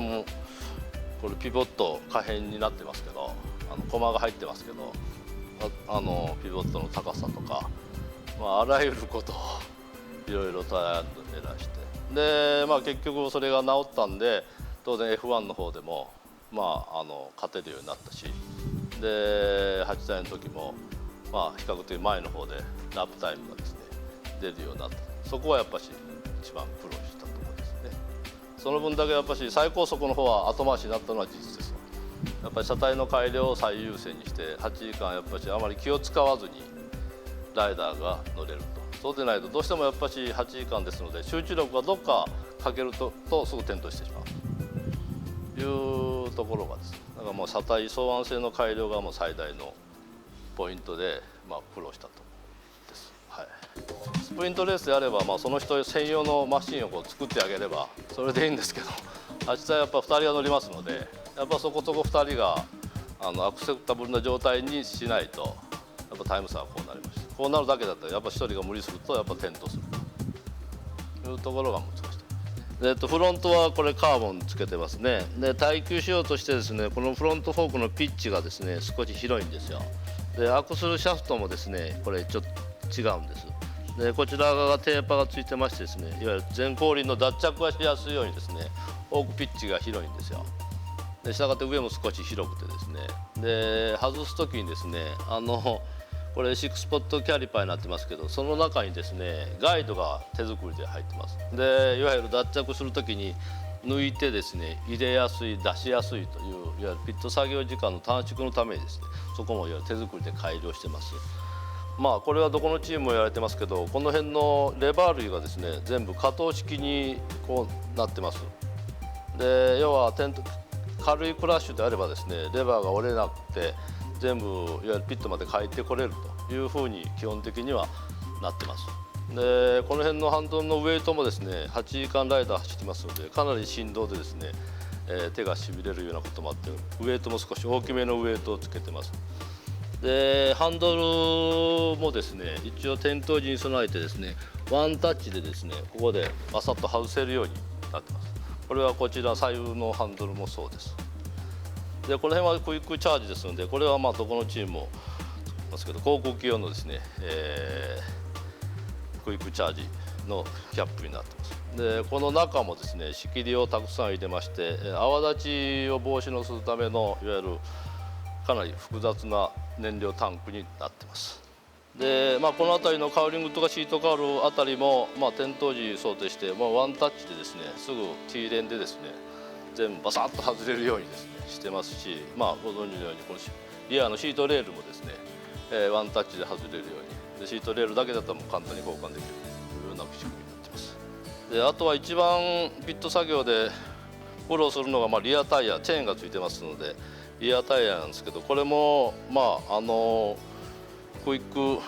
ピボット可変になってますけど、コマが入ってますけど、ピボットの高さとか、あらゆることをいろいろトライアンドエラーして、結局それが治ったんで、当然 F1 の方でも勝てるようになったし、で8体の時も比較的前の方でラップタイムがですね出るようになった。そこはやっぱし一番苦労したところですね。その分だけやっぱし最高速の方は後回しになったのは事実です。やっぱり車体の改良を最優先にして8時間やっぱしあまり気を使わずにライダーが乗れると。そうでないとどうしてもやっぱし8時間ですので集中力がどっかかけるとすぐ転倒してしまうというところがですね、だからもう車体双腕性の改良がもう最大のポイントで苦労したとです。スプリントレースであればその人専用のマシンを作ってあげればそれでいいんですけど、8体やっぱ2人が乗りますので、やっぱそこそこ2人がアクセプタブルな状態にしないとやっぱタイム差はこうなりました。こうなるだけだったらやっぱ1人が無理するとやっぱ転倒するというところが難しい。フロントはこれカーボンつけてますね。で耐久仕様としてですね、このフロントフォークのピッチがですね少し広いんですよ。でアクスルシャフトもですねこれちょっと違うんです。でこちら側がテーパーがついてましてですね、いわゆる前後輪の脱着がしやすいようにですねフォークピッチが広いんですよ。でしたがって上も少し広くてですね、で外す時にですねこれ6スポットキャリパーになってますけど、その中にですねガイドが手作りで入ってます。でいわゆる脱着する時に抜いてですね入れやすい出しやすいといういわゆるピット作業時間の短縮のためにですね、そこもいわゆる手作りで改良してます。これはどこのチームもやられてますけど、この辺のレバー類がですね全部可動式にこうなってます。で要は軽いクラッシュであればですねレバーが折れなくて全部いわゆるピットまで帰ってこれるというふうに基本的にはなってます。でこの辺のハンドルのウエイトもですね8時間ライダー走ってますのでかなり振動でですね、手がしびれるようなこともあってウエイトも少し大きめのウエイトをつけてます。でハンドルもですね一応転倒時に備えてですねワンタッチでですねここでバサッと外せるようになってます。これはこちら左右のハンドルもそうです。でこの辺はクイックチャージですので、これはどこのチームもますけど、航空機用のですね、クイックチャージのキャップになってます。でこの中もですね仕切りをたくさん入れまして、泡立ちを防止のするためのいわゆるかなり複雑な燃料タンクになってます。で、この辺りのカウリングとかシートカウルあたりも、転倒時想定して、ワンタッチでですねすぐ T レーンでですね全部バサッと外れるようにですねしてますし、ご存知のようにこのリアのシートレールもですね、ワンタッチで外れるようにでシートレールだけだったらもう簡単に交換できるというような仕組みになってます。であとは一番ピット作業で苦労するのが、リアタイヤチェーンがついてますのでリアタイヤなんですけど、これもクイック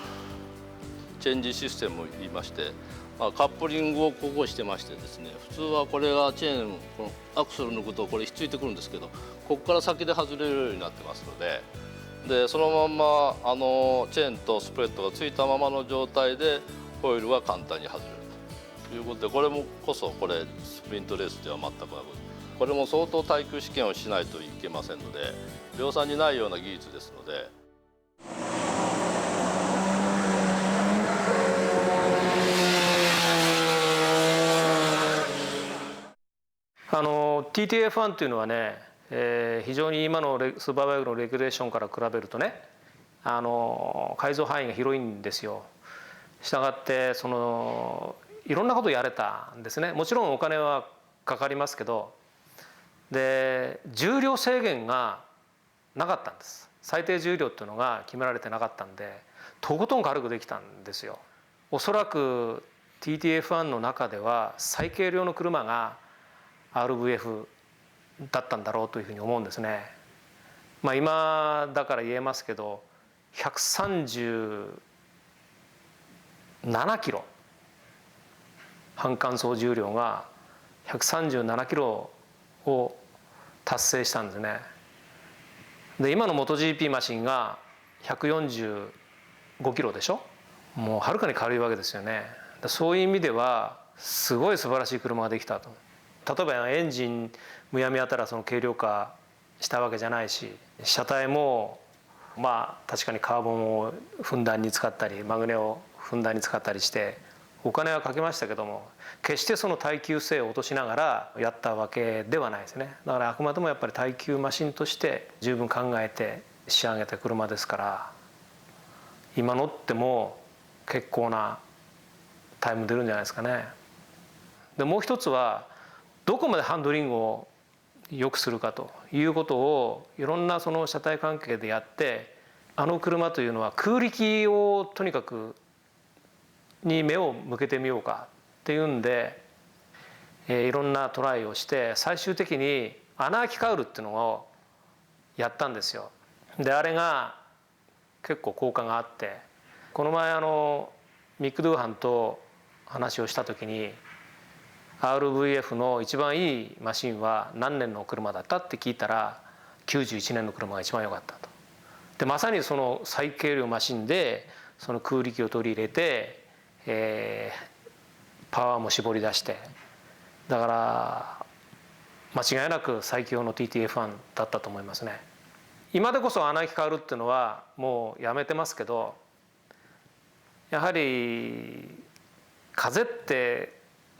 チェンジシステムといいまして、カップリングをここしてましてですね、普通はこれがチェーンこのアクセル抜くとこれひっついてくるんですけど、ここから先で外れるようになってますので、そのまんまチェーンとスプレッドがついたままの状態でホイールが簡単に外れるということで、これもこそこれスプリントレースでは全くなく、これも相当耐久試験をしないといけませんので、量産にないような技術ですので。TTF1 というのはね、非常に今のスーパーバイクのレギュレーションから比べるとね、改造範囲が広いんですよ。したがっていろんなことをやれたんですね。もちろんお金はかかりますけど、で重量制限がなかったんです。最低重量っていうのが決められてなかったんで、とことん軽くできたんですよ。おそらく TTF1 の中では最軽量の車が RVF だったんだろうというふうに思うんですね。今だから言えますけど、137キロ半貫走重量が137キロを達成したんですね。で今の MotoGP マシンが145キロでしょ。もうはるかに軽いわけですよね。そういう意味ではすごい素晴らしい車ができたと。例えばエンジンむやみやたら軽量化したわけじゃないし、車体も確かにカーボンをふんだんに使ったりマグネをふんだんに使ったりしてお金はかけましたけども、決してその耐久性を落としながらやったわけではないですね。だからあくまでもやっぱり耐久マシンとして十分考えて仕上げた車ですから、今乗っても結構なタイム出るんじゃないですかね。でもう一つはどこまでハンドリングを良くするかということをいろんな車体関係でやって、車というのは空力をとにかくに目を向けてみようかっていうんで、いろんなトライをして最終的に穴あきカウルっていうのをやったんですよ。であれが結構効果があって、この前ミック・ドゥーハンと話をした時に RVF の一番いいマシンは何年の車だったって聞いたら91年の車が一番良かったと。でまさにその最軽量マシンでその空力を取り入れて、パワーも絞り出して、だから間違いなく最強の TTF1 だったと思いますね。今でこそ穴あきカウルっていうのはもうやめてますけど、やはり風って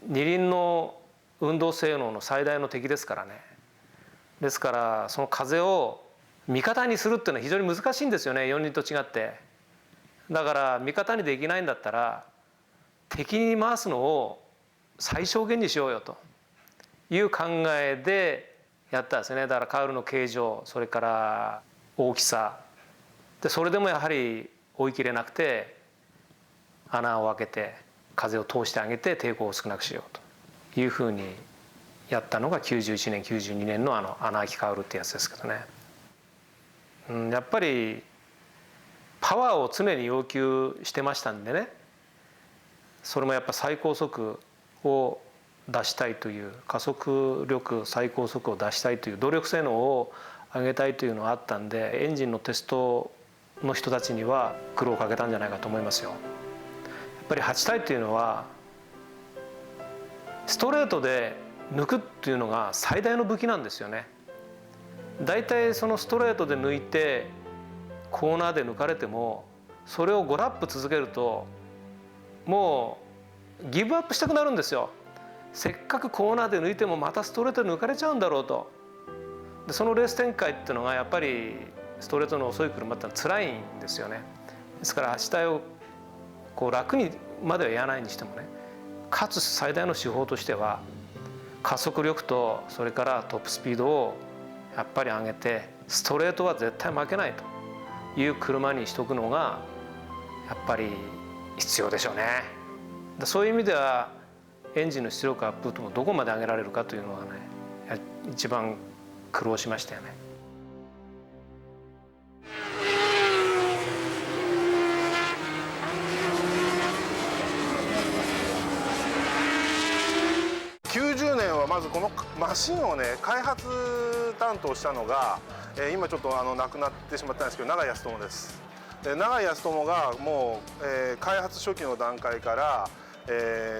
二輪の運動性能の最大の敵ですからね。ですからその風を味方にするっていうのは非常に難しいんですよね、四輪と違って。だから味方にできないんだったら敵に回すのを最小限にしようよという考えでやったんですね。だからカウルの形状、それから大きさで、それでもやはり追い切れなくて穴を開けて風を通してあげて抵抗を少なくしようというふうにやったのが91年92年の穴あきカウルってやつですけどね。やっぱりパワーを常に要求してましたんでね、それもやっぱ最高速を出したいという、加速力最高速を出したいという努力性能を上げたいというのがあったんで、エンジンのテストの人たちには苦労をかけたんじゃないかと思いますよ。やっぱり8体というのはストレートで抜くっていうのが最大の武器なんですよね。だいたいそのストレートで抜いてコーナーで抜かれてもそれを5ラップ続けるともうギブアップしたくなるんですよ。せっかくコーナーで抜いてもまたストレートで抜かれちゃうんだろうと。でそのレース展開っていうのがやっぱりストレートの遅い車ってのは辛いんですよね。ですから8体をこう楽にまでは言わないにしてもね、かつ最大の手法としては加速力とそれからトップスピードをやっぱり上げてストレートは絶対負けないという車にしとくのがやっぱり必要でしょうね。そういう意味ではエンジンの出力アップともどこまで上げられるかというのがね一番苦労しましたよね。90年はまずこのマシンをね開発担当したのが、今ちょっと亡くなってしまったんですけど永井康友です。永井康友がもう、開発初期の段階から、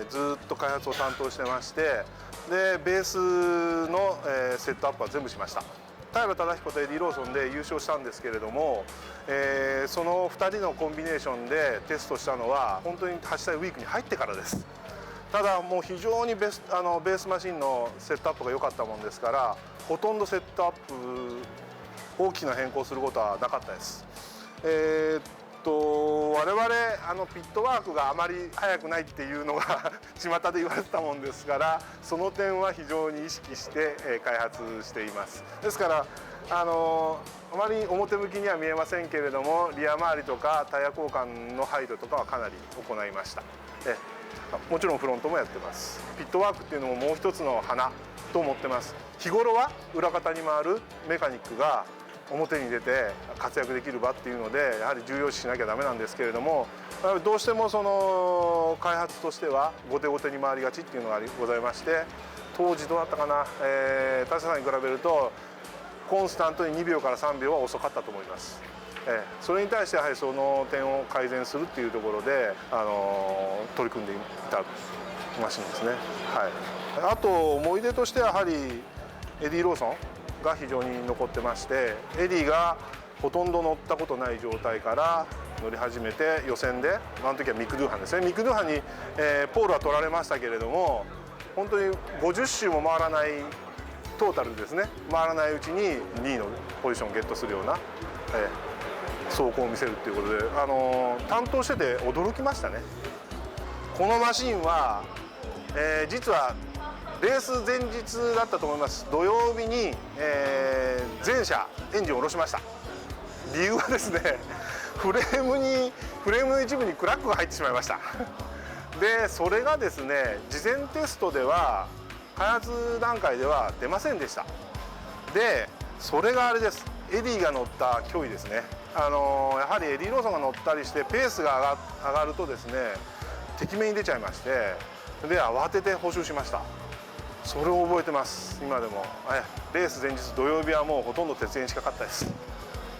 ずっと開発を担当してまして、でベースの、セットアップは全部しました。平忠彦とエディ・ローソンで優勝したんですけれども、その2人のコンビネーションでテストしたのは本当に8体ウィークに入ってからです。ただもう非常にベースマシンのセットアップが良かったもんですから、ほとんどセットアップ大きな変更することはなかったです。我々ピットワークがあまり速くないっていうのが巷で言われてたもんですから、その点は非常に意識して開発しています。ですからあまり表向きには見えませんけれども、リア周りとかタイヤ交換の配慮とかはかなり行いました。もちろんフロントもやってます。ピットワークっていうのももう一つの花と思ってます。日頃は裏方に回るメカニックが表に出て活躍できる場っていうのでやはり重要視しなきゃダメなんですけれども、どうしてもその開発としては後手後手に回りがちっていうのがございまして、当時どうだったかな、他社さんに比べるとコンスタントに2秒から3秒は遅かったと思います。それに対してやはりその点を改善するっていうところで取り組んでいたマシンですね。はい、あと思い出としてはやはりエディ・ローソンが非常に残ってまして、エディがほとんど乗ったことない状態から乗り始めて予選であの時はミクドゥーハンですね、ミクドゥーハンに、ポールは取られましたけれども、本当に50周も回らないトータルですね、回らないうちに2位のポジションをゲットするような、走行を見せるっていうことで、担当してて驚きましたね。このマシンは、実はレース前日だったと思います。土曜日に、全車エンジンを下ろしました。理由はですね、フレームの一部にクラックが入ってしまいました。でそれがですね、事前テストでは開発段階では出ませんでした。でそれがあれです、エディが乗った脅威ですね。やはりエディ・ローソンが乗ったりしてペースが上がるとですね、てきめんに出ちゃいまして、で慌てて補修しました。それを覚えてます、今でも。レース前日土曜日はもうほとんど徹夜に近かったです。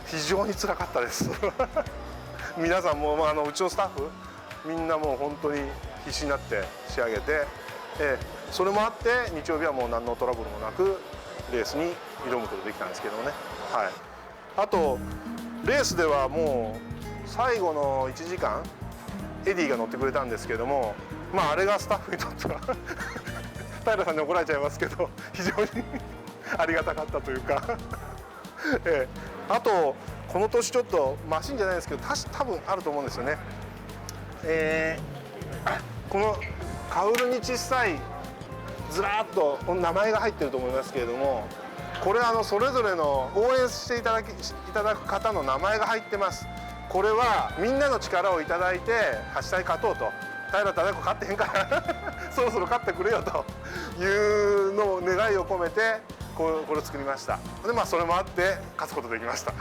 非常につらかったです皆さんも、うちのスタッフみんなもう本当に必死になって仕上げて、それもあって日曜日はもう何のトラブルもなくレースに挑むことができたんですけどね。はい、あとレースではもう最後の1時間エディが乗ってくれたんですけども、あれがスタッフにとっては平さんに怒られちゃいますけど非常にありがたかったというかあとこの年ちょっとマシンじゃないですけど多分あると思うんですよね。このカウルに小さいずらっと名前が入ってると思いますけれども、これそれぞれの応援していただく方の名前が入ってます。これはみんなの力をいただいて8体勝とうと、平忠彦勝ってへんからそろそろ勝ってくれよというのを願いを込めてこれを作りました。でそれもあって勝つことできました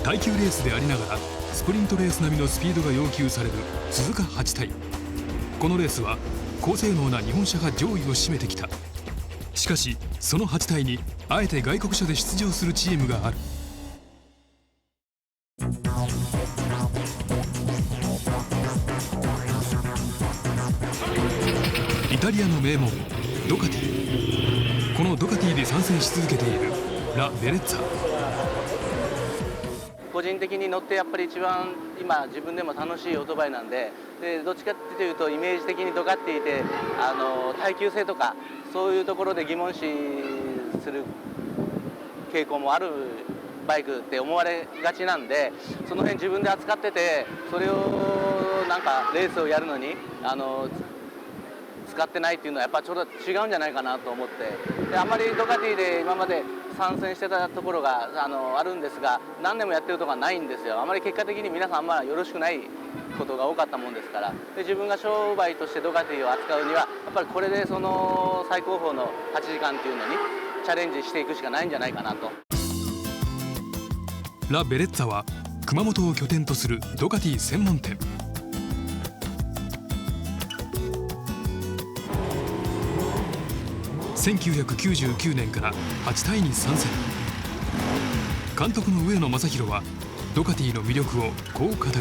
耐久レースでありながらスプリントレース並みのスピードが要求される鈴鹿8体。このレースは高性能な日本車が上位を占めてきた。しかしその8体にあえて外国車で出場するチームがある。イタリアの名門ドカティ。このドカティで参戦し続けているラ・ベレッツァ。個人的に乗ってやっぱり一番今自分でも楽しいオートバイなんで、どっちかっていうとイメージ的に尖っていて耐久性とかそういうところで疑問視する傾向もあるバイクって思われがちなんで、その辺自分で扱っててそれをなんかレースをやるのに使ってないっていうのはやっぱちょっと違うんじゃないかなと思って、であんまりドカティで今まで参戦してたところがあるんですが、何年もやってるところがないんですよ。あまり結果的に皆さんあんまよろしくないことが多かったもんですから、で自分が商売としてドカティを扱うにはやっぱりこれでその最高峰の8時間っていうのにチャレンジしていくしかないんじゃないかなと。ラ・ベレッツァは熊本を拠点とするドカティ専門店。1999年から8タイに参戦。監督の上野正弘はドカティの魅力をこう語る。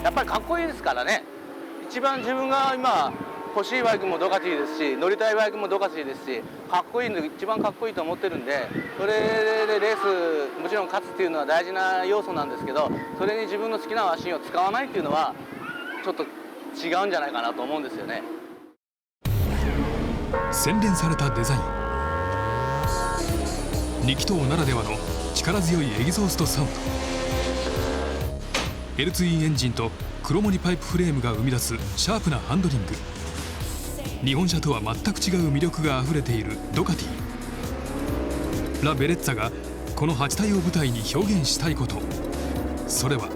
やっぱりかっこいいですからね。一番自分が今欲しいバイクもドカティですし、乗りたいバイクもドカティですし、かっこいいので一番かっこいいと思ってるんで、それでレースもちろん勝つっていうのは大事な要素なんですけど、それに自分の好きなマシンを使わないっていうのはちょっと違うんじゃないかなと思うんですよね。洗練されたデザイン、2気筒ならではの力強いエキゾーストサウンド、 L2E エンジンとクロモリパイプフレームが生み出すシャープなハンドリング、日本車とは全く違う魅力があふれているドカティ。ラ・ベレッツァがこの8体を舞台に表現したいこと、それはう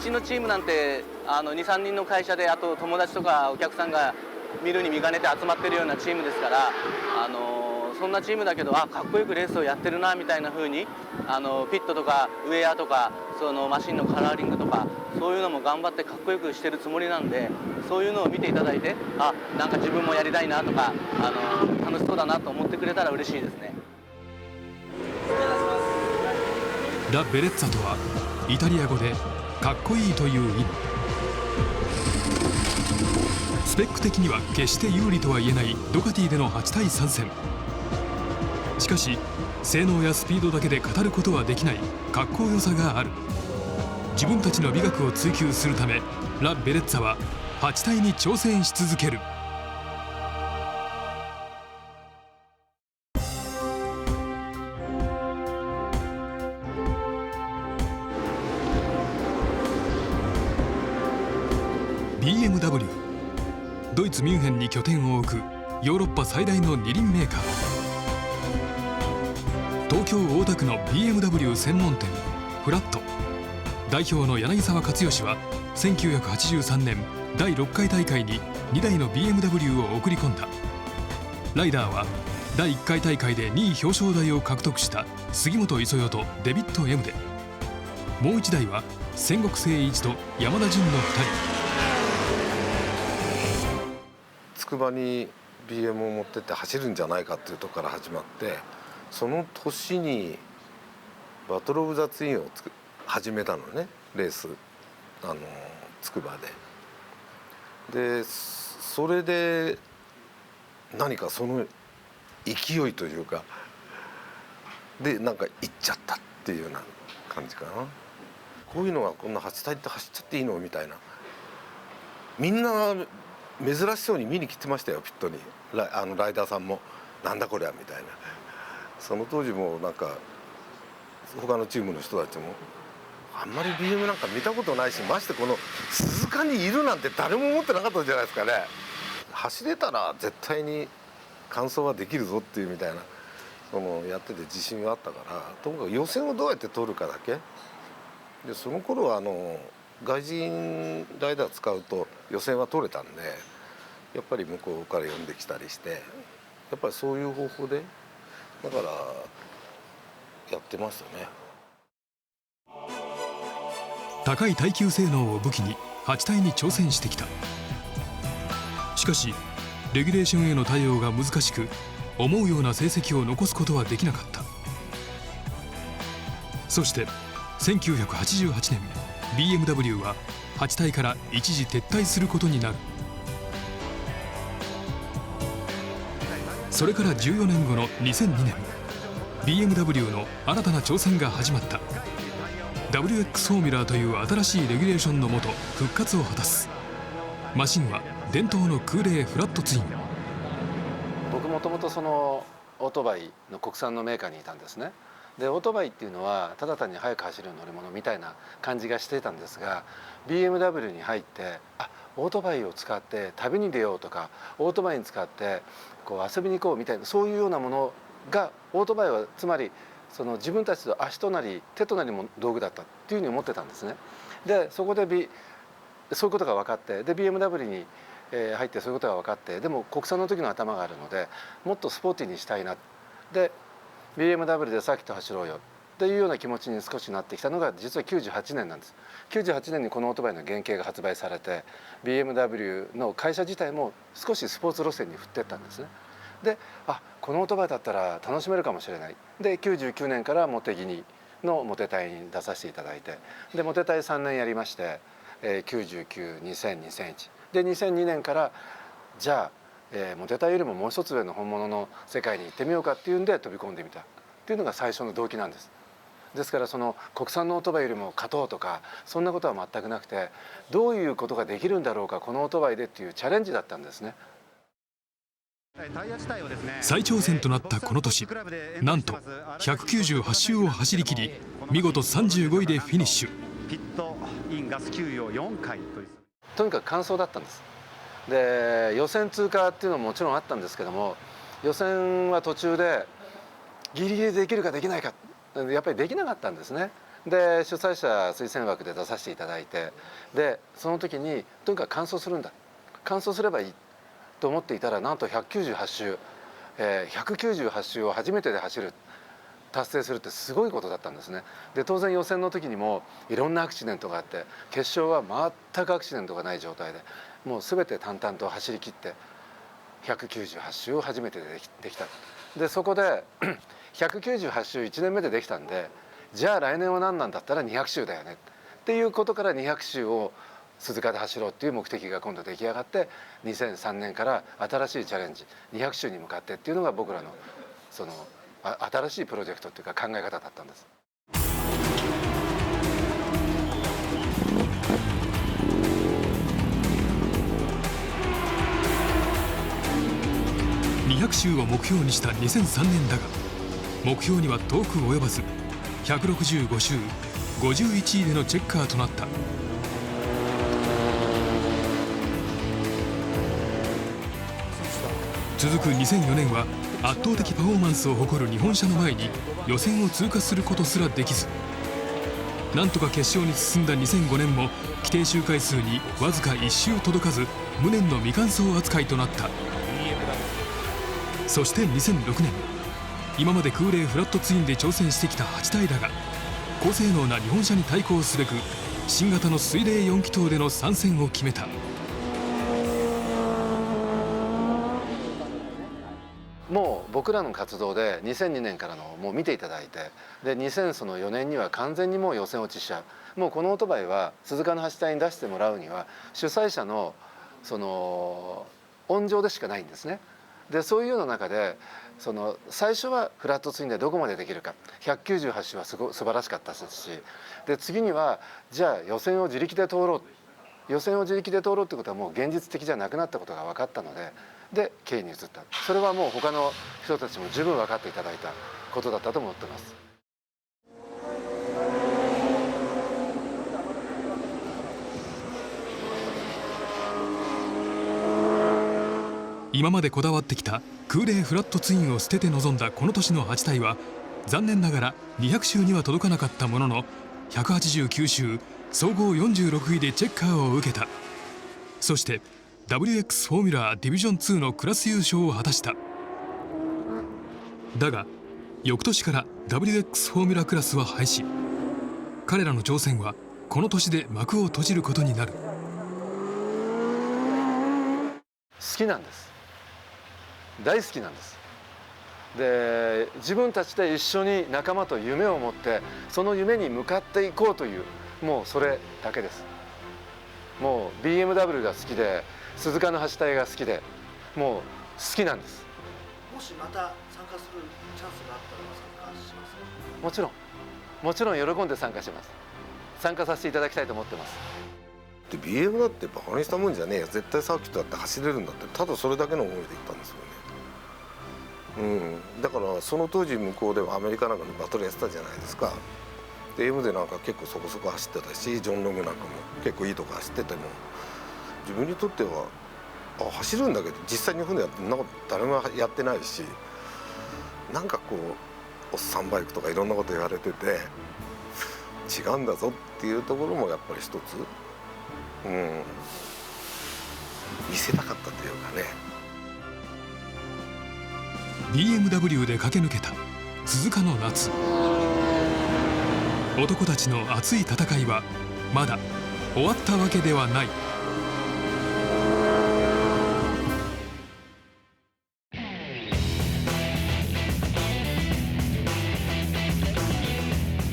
ちのチームなんて2、3人の会社で、あと友達とかお客さんが見るに見かねて集まってるようなチームですから、そんなチームだけどかっこよくレースをやってるなみたいな風にピットとかウェアとかそのマシンのカラーリングとかそういうのも頑張ってかっこよくしてるつもりなんで、そういうのを見ていただいてなんか自分もやりたいなとか楽しそうだなと思ってくれたら嬉しいですね。ラ・ベレッツァとはイタリア語でかっこいいという意味。スペック的には決して有利とは言えないドカティでの8体参戦。しかし性能やスピードだけで語ることはできないかっこよさがある。自分たちの美学を追求するためラ・ベレッツァは8体に挑戦し続ける。BMW、ドイツ・ミュンヘンに拠点を置くヨーロッパ最大の二輪メーカー。東京大田区の BMW 専門店フラット代表の柳沢勝義は1983年第6回大会に2台の BMW を送り込んだ。ライダーは第1回大会で2位表彰台を獲得した杉本磯代とデビッド M で、もう1台は戦国誠一と山田純の2人。筑波に BM を持ってって走るんじゃないかっていうところから始まって、その年にバトル・オブ・ザ・ツインを始めたのね、レース筑波で。でそれで何かその勢いというかでなんか行っちゃったっていうような感じかな。こういうのがこんな8体って走っちゃっていいのみたいな、みんな珍しそうに見に来てましたよ、ピットに。ライダーさんもなんだこりゃみたいな。その当時もなんか他のチームの人たちもあんまり BM なんか見たことないし、ましてこの鈴鹿にいるなんて誰も思ってなかったんじゃないですかね。走れたら絶対に完走はできるぞっていうみたいなやってて自信があったから、ともかく予選をどうやって取るかだけで、その頃は外人ライダー使うと予選は取れたんで、やっぱり向こうから呼んできたりして、やっぱりそういう方法でだからやってましたね。高い耐久性能を武器に8体に挑戦してきた。しかしレギュレーションへの対応が難しく、思うような成績を残すことはできなかった。そして1988年 BMW は8体から一時撤退することになる。それから14年後の2002年 BMW の新たな挑戦が始まった。 WX フォーミュラーという新しいレギュレーションのもと復活を果たす。マシンは伝統の空冷フラットツイン。僕もともとそのオートバイの国産のメーカーにいたんですね。でオートバイっていうのはただ単に速く走る乗り物みたいな感じがしていたんですが、 BMW に入ってオートバイを使って旅に出ようとか、オートバイに使ってこう遊びに行こうみたいな、そういうようなものが、オートバイはつまりその自分たちの足となり手となりも道具だったっていうふうに思ってたんですね。でそこで、そういうことが分かって、で BMW に入ってそういうことが分かって、でも国産の時の頭があるのでもっとスポーティーにしたいな、で BMW でサーキット走ろうよっていうような気持ちに少しなってきたのが実は98年なんです。98年にこのオートバイの原型が発売されて、 BMW の会社自体も少しスポーツ路線に振っていったんですね。でこのオートバイだったら楽しめるかもしれない。で99年からモテギニのモテ隊に出させていただいて、でモテ隊3年やりまして、99、2000、2001で2002年からじゃあ、モテ隊よりももう一つ上の本物の世界に行ってみようかっていうんで飛び込んでみたっていうのが最初の動機なんです。ですからその国産のオートバイよりも勝とうとかそんなことは全くなくて、どういうことができるんだろうかこのオートバイでっていうチャレンジだったんですね。再挑戦となったこの年、なんと198周を走り切り見事35位でフィニッシュ。ピットインガス給与4回とにかく完走だったんです。で予選通過っていうのももちろんあったんですけども、予選は途中でギリギリできるかできないかやっぱりできなかったんですね。で主催者推薦枠で出させていただいて、でその時にとにかく完走するんだ、完走すればいいと思っていたら、なんと198周、198周を初めてで走る達成するってすごいことだったんですね。で当然予選の時にもいろんなアクシデントがあって、決勝は全くアクシデントがない状態でもう全て淡々と走り切って198周を初めてできた。でそこで198周1年目でできたんで、じゃあ来年は何なんだったら200周だよねっていうことから200周を鈴鹿で走ろうっていう目的が今度出来上がって、2003年から新しいチャレンジ200周に向かってっていうのが僕らのその新しいプロジェクトっていうか考え方だったんです。200周を目標にした2003年だが、目標には遠く及ばず165周51位でのチェッカーとなった。続く2004年は圧倒的パフォーマンスを誇る日本車の前に予選を通過することすらできず、なんとか決勝に進んだ2005年も規定周回数にわずか1周届かず無念の未完走扱いとなった。そして2006年、今まで空冷フラットツインで挑戦してきた8体だが、高性能な日本車に対抗すべく新型の水冷4気筒での参戦を決めた。もう僕らの活動で2002年からのもう見ていただいて、で2004年には完全にもう予選落ちしちゃう。もうこのオートバイは鈴鹿の8体に出してもらうには主催者のその温情でしかないんですね。でそういうような中でその最初はフラットツインでどこまでできるか、198周は素晴らしかったですし、で次にはじゃあ予選を自力で通ろう、予選を自力で通ろうってことはもう現実的じゃなくなったことが分かったので、でKに移った。それはもう他の人たちも十分分かっていただいたことだったと思ってます。今までこだわってきた空冷フラットツインを捨てて臨んだこの年の8体は残念ながら200周には届かなかったものの、189周総合46位でチェッカーを受けた。そして WX フォーミュラーディビジョン2のクラス優勝を果たした。だが翌年から WX フォーミュラクラスは廃止。彼らの挑戦はこの年で幕を閉じることになる。好きなんです。大好きなんです。で自分たちで一緒に仲間と夢を持ってその夢に向かっていこうという、もうそれだけです。もう BMW が好きで鈴鹿の8体が好きでもう好きなんです。もしまた参加するチャンスがあったら参加しますか？もちろん喜んで参加します。参加させていただきたいと思ってます。で BM だってバカにしたもんじゃねえよ、絶対サーキットだって走れるんだって、ただそれだけの思いで行ったんですよね。だからその当時向こうではアメリカなんかでバトルやってたじゃないですか。で M でなんか結構そこそこ走ってたし、ジョン・ロングなんかも結構いいとこ走ってても、自分にとっては走るんだけど実際に日本でやってんなこと誰もやってないし、なんかこうおっさんバイクとかいろんなこと言われてて違うんだぞっていうところもやっぱり一つ、見せたかったというかね。 BMW で駆け抜けた鈴鹿の夏、男たちの熱い戦いはまだ終わったわけではない。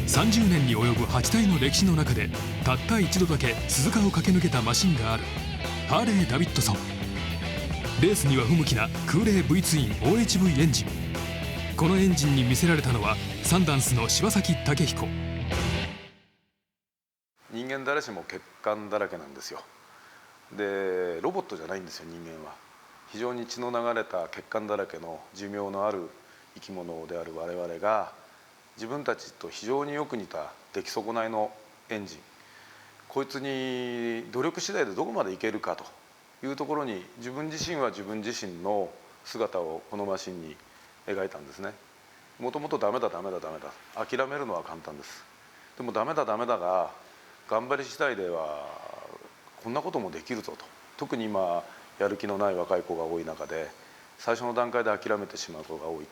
30年に及ぶ8体の歴史の中でたった一度だけ鈴鹿を駆け抜けたマシンがある。ハーレー・ダビッドソン。レースには不向きな空冷 V ツイン OHV エンジン。このエンジンに魅せられたのはサンダンスの柴崎武彦。人間誰しも欠陥だらけなんですよ。でロボットじゃないんですよ。人間は非常に血の流れた欠陥だらけの寿命のある生き物である我々が、自分たちと非常によく似た出来損ないのエンジン、こいつに努力次第でどこまでいけるかというところに、自分自身は自分自身の姿をこのマシンに描いたんですね。もともとダメだ諦めるのは簡単です。でもダメだが頑張り次第ではこんなこともできるぞと。特に今やる気のない若い子が多い中で、最初の段階で諦めてしまう子が多い。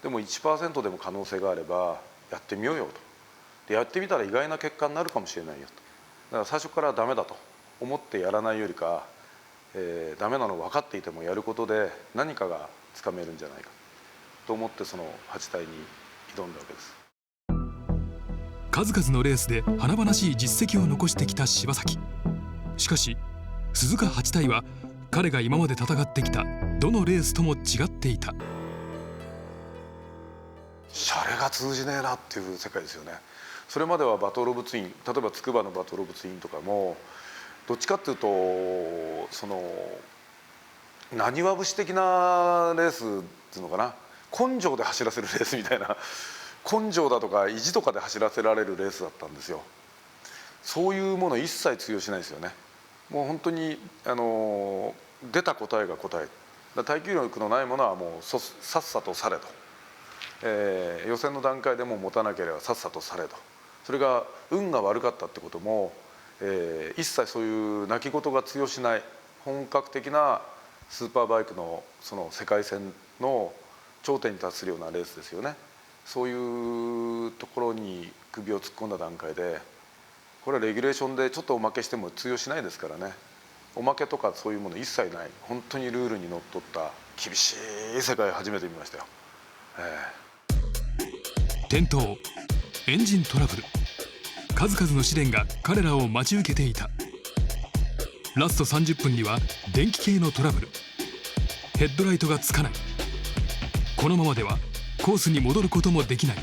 でも 1% でも可能性があればやってみようよと。でやってみたら意外な結果になるかもしれないよと。だから最初からダメだと思ってやらないよりか、ダメなの分かっていてもやることで何かがつかめるんじゃないかと思って、その8体に挑んだわけです。数々のレースで華々しい実績を残してきた柴崎。しかし鈴鹿8体は彼が今まで戦ってきたどのレースとも違っていた。シャレが通じねえなっていう世界ですよね。それまではバトル・オブ・ツイン、例えば筑波のバトル・オブ・ツインとかもどっちかっていうとその浪花節的なレースっていうのかな、根性で走らせるレースみたいな、根性だとか意地とかで走らせられるレースだったんですよ。そういうもの一切通用しないですよね。もう本当に出た答えが答え、耐久力のないものはもうさっさとされと、予選の段階でも持たなければさっさとされと。それが運が悪かったってことも、一切そういう泣き言が通用しない本格的なスーパーバイクのその世界戦の頂点に達するようなレースですよね。そういうところに首を突っ込んだ段階で、これはレギュレーションでちょっとおまけしても通用しないですからね。おまけとかそういうもの一切ない、本当にルールにのっとった厳しい世界を初めて見ましたよ。転倒、エンジントラブル、数々の試練が彼らを待ち受けていた。ラスト30分には電気系のトラブル、ヘッドライトがつかない。このままではコースに戻ることもできない。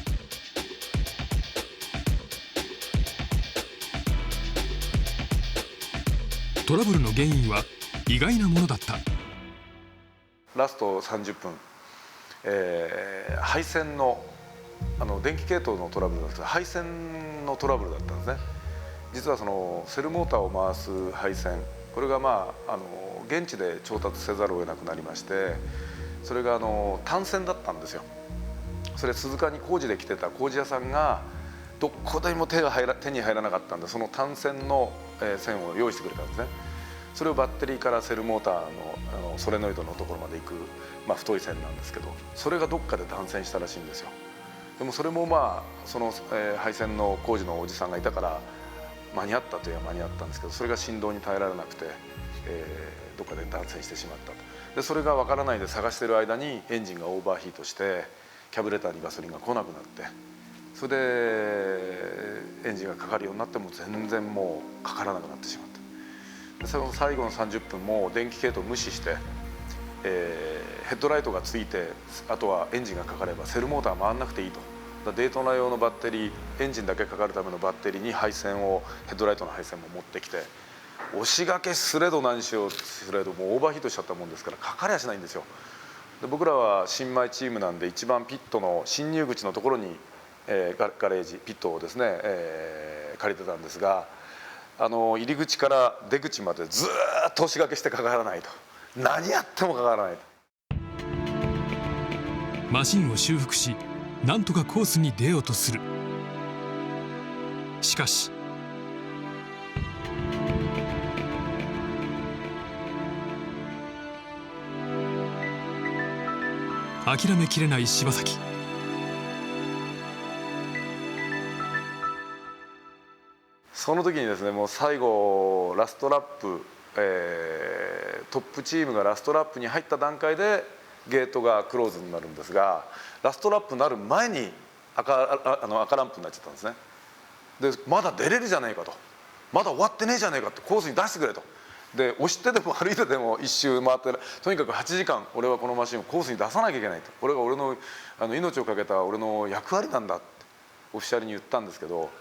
トラブルの原因は意外なものだった。ラスト30分、配線の電気系統のトラブルなんですけど、配線のトラブルだったんですね。実はそのセルモーターを回す配線、これが現地で調達せざるを得なくなりまして、それが単線だったんですよ。それ鈴鹿に工事で来てた工事屋さんがどこでも手に入らなかったんで、その単線の線を用意してくれたんですね。それをバッテリーからセルモーターのソレノイドのところまで行く、太い線なんですけど、それがどっかで断線したらしいんですよ。でもそれもその配線の工事のおじさんがいたから間に合ったといえば間に合ったんですけど、それが振動に耐えられなくて、どっかで断線してしまったと。でそれが分からないで探してる間にエンジンがオーバーヒートしてキャブレターにガソリンが来なくなって、それでエンジンがかかるようになっても全然もうかからなくなってしまった。でその最後の30分も電気系統を無視して、ヘヘッドライトがついてあとはエンジンがかかればセルモーター回らなくていいと。デートナ用のバッテリーエンジンだけかかるためのバッテリーに配線をヘッドライトの配線も持ってきて押しがけすれど何しようすれどもうオーバーヒートしちゃったもんですからかかりゃしないんですよ。で僕らは新米チームなんで一番ピットの進入口のところに、ガレージピットをですね、借りてたんですが入り口から出口までずっと押しがけしてかからないと何やってもかからないと。マシンを修復しなんとかコースに出ようとする。しかし諦めきれない柴崎。その時にですねもう最後ラストラップ、トップチームがラストラップに入った段階でゲートがクローズになるんですがラストラップになる前に赤ランプになっちゃったんですね。でまだ出れるじゃないかとまだ終わってねえじゃないかってコースに出してくれと。で押してでも歩いてでも一周回ってとにかく8時間俺はこのマシンをコースに出さなきゃいけないとこれが俺の命をかけた俺の役割なんだってオフィシャルに言ったんですけど、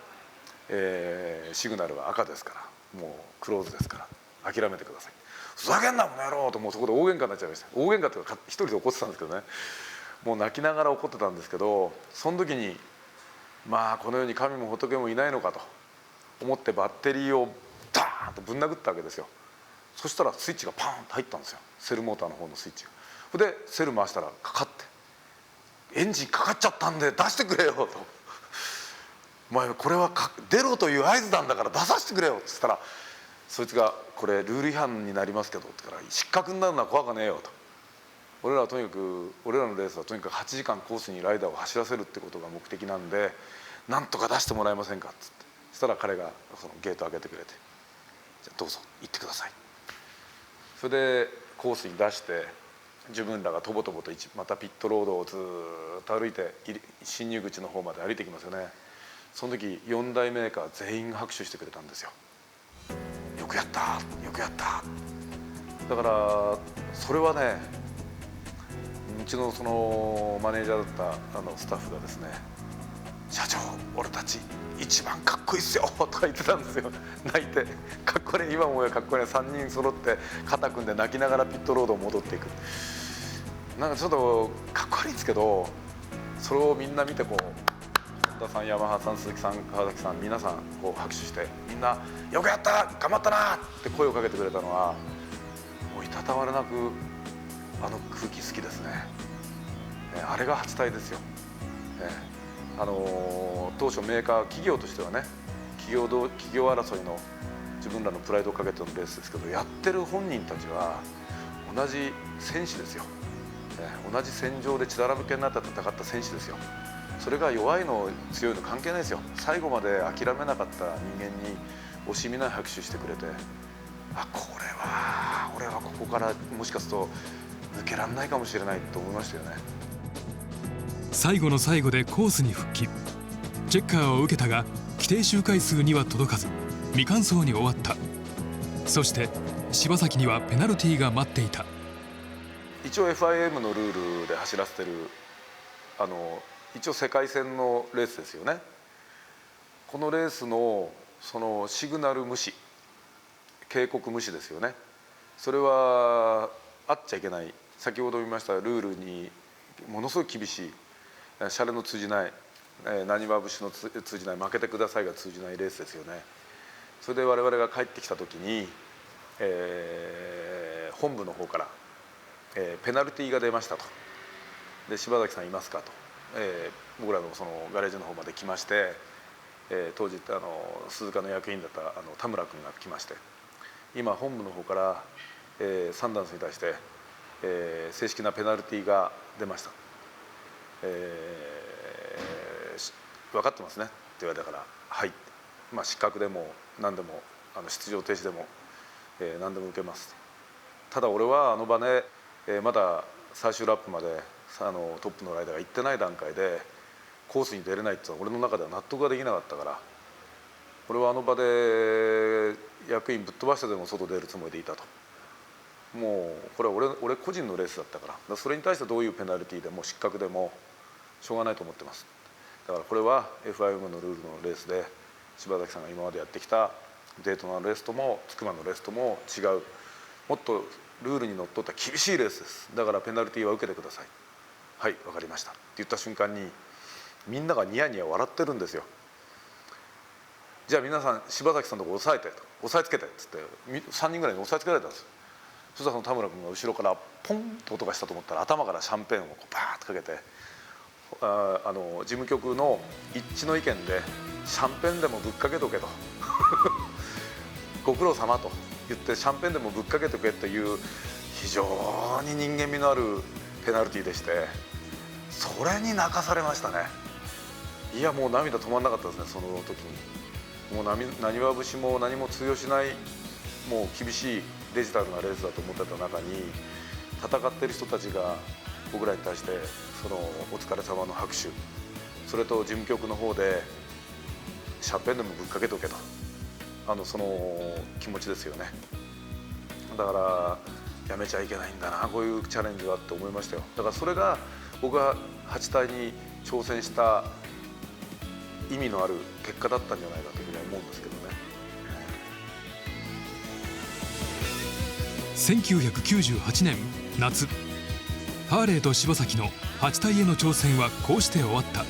シグナルは赤ですからもうクローズですから諦めてくださいふざけんなこの野郎ともうそこで大喧嘩になっちゃいました。大喧嘩っていうか一人で怒ってたんですけどねもう泣きながら怒ってたんですけどその時にまあこの世に神も仏もいないのかと思ってバッテリーをダーンとぶん殴ったわけですよ。そしたらスイッチがパーンと入ったんですよセルモーターの方のスイッチが。でセル回したらかかってエンジンかかっちゃったんで出してくれよとお前これは出ろという合図なんだから出させてくれよって言ったらそいつがこれルール違反になりますけどって言ったら失格になるのは怖かねえよと。俺らはとにかく俺らのレースはとにかく8時間コースにライダーを走らせるってことが目的なんでなんとか出してもらえませんかっつってそしたら彼がそのゲート開けてくれてじゃあどうぞ行ってください。それでコースに出して自分らがとぼとぼとまたピットロードをずっと歩いて進入口の方まで歩いてきますよね。その時4大メーカー全員が拍手してくれたんですよ。よくやったよくやった。だからそれはねうちのそのマネージャーだったスタッフがですね「社長俺たち一番かっこいいっすよ」とか言ってたんですよ泣いて。かっこいい今思えばかっこいい3人揃って肩組んで泣きながらピットロードを戻っていくなんかちょっとかっこいいんですけどそれをみんな見てこう本田さんヤマハさん鈴木さん川崎さん皆さんこう拍手してみんな「よくやった頑張ったな」って声をかけてくれたのはもういたたまれなくあの空気好きですね。あれが8体ですよ。当初メーカー企業としてはね企業争いの自分らのプライドをかけてのレースですけどやってる本人たちは同じ戦士ですよ。同じ戦場で血だらけになって戦った戦士ですよ。それが弱いの強いの関係ないですよ。最後まで諦めなかった人間に惜しみない拍手してくれてあこれは俺はここからもしかすると抜けられないかもしれないと思いましたよね。最後の最後でコースに復帰チェッカーを受けたが規定周回数には届かず未完走に終わった。そして柴崎にはペナルティーが待っていた。一応 FIM のルールで走らせてる一応世界戦のレースですよね。このレースのそのシグナル無視警告無視ですよね。それはあっちゃいけない先ほど見ましたルールにものすごい厳しいシャレの通じない何は節の通じない負けてくださいが通じないレースですよね。それで我々が帰ってきた時に、本部の方から、ペナルティーが出ましたと。で柴崎さんいますかと、僕らのそのガレージの方まで来まして、当時鈴鹿の役員だった田村君が来まして今本部の方から、サンダンスに対して、正式なペナルティーが出ました。分かってますねって言われたから「はい」まあ失格でも何でも出場停止でも、何でも受けます。ただ俺はあの場で、まだ最終ラップまでトップのライダーが行ってない段階でコースに出れないっていうのは俺の中では納得ができなかったから俺はあの場で役員ぶっ飛ばしてでも外出るつもりでいたと。もうこれは俺個人のレースだったからそれに対してどういうペナルティーでも失格でもしょうがないと思ってます。だからこれは FIM のルールのレースで柴崎さんが今までやってきたデートナのレースとも筑波のレースとも違うもっとルールにのっとった厳しいレースです。だからペナルティーは受けてください。はい分かりましたって言った瞬間にみんながニヤニヤ笑ってるんですよ。じゃあ皆さん柴崎さんのとこ押さえて押さえつけてっつって3人ぐらいに押さえつけられたんですよ。そしたらその田村君が後ろからポンと音がしたと思ったら頭からシャンペーンをバーッとかけて事務局の一致の意見でシャンペーンでもぶっかけとけとご苦労様と言ってシャンペーンでもぶっかけとけという非常に人間味のあるペナルティーでしてそれに泣かされましたね。いやもう涙止まんなかったですねその時に。もうなにわ節も何も通用しないもう厳しいデジタルなレースだと思ってた中に戦ってる人たちが僕らに対してそのお疲れ様の拍手それと事務局の方でシャンペーンでもぶっかけとけとその気持ちですよね。だからやめちゃいけないんだなこういうチャレンジはって思いましたよ。だからそれが僕が8体に挑戦した意味のある結果だったんじゃないかというふうに思うんですけどね。1998年夏ハーレーと柴崎の8体への挑戦はこうして終わった。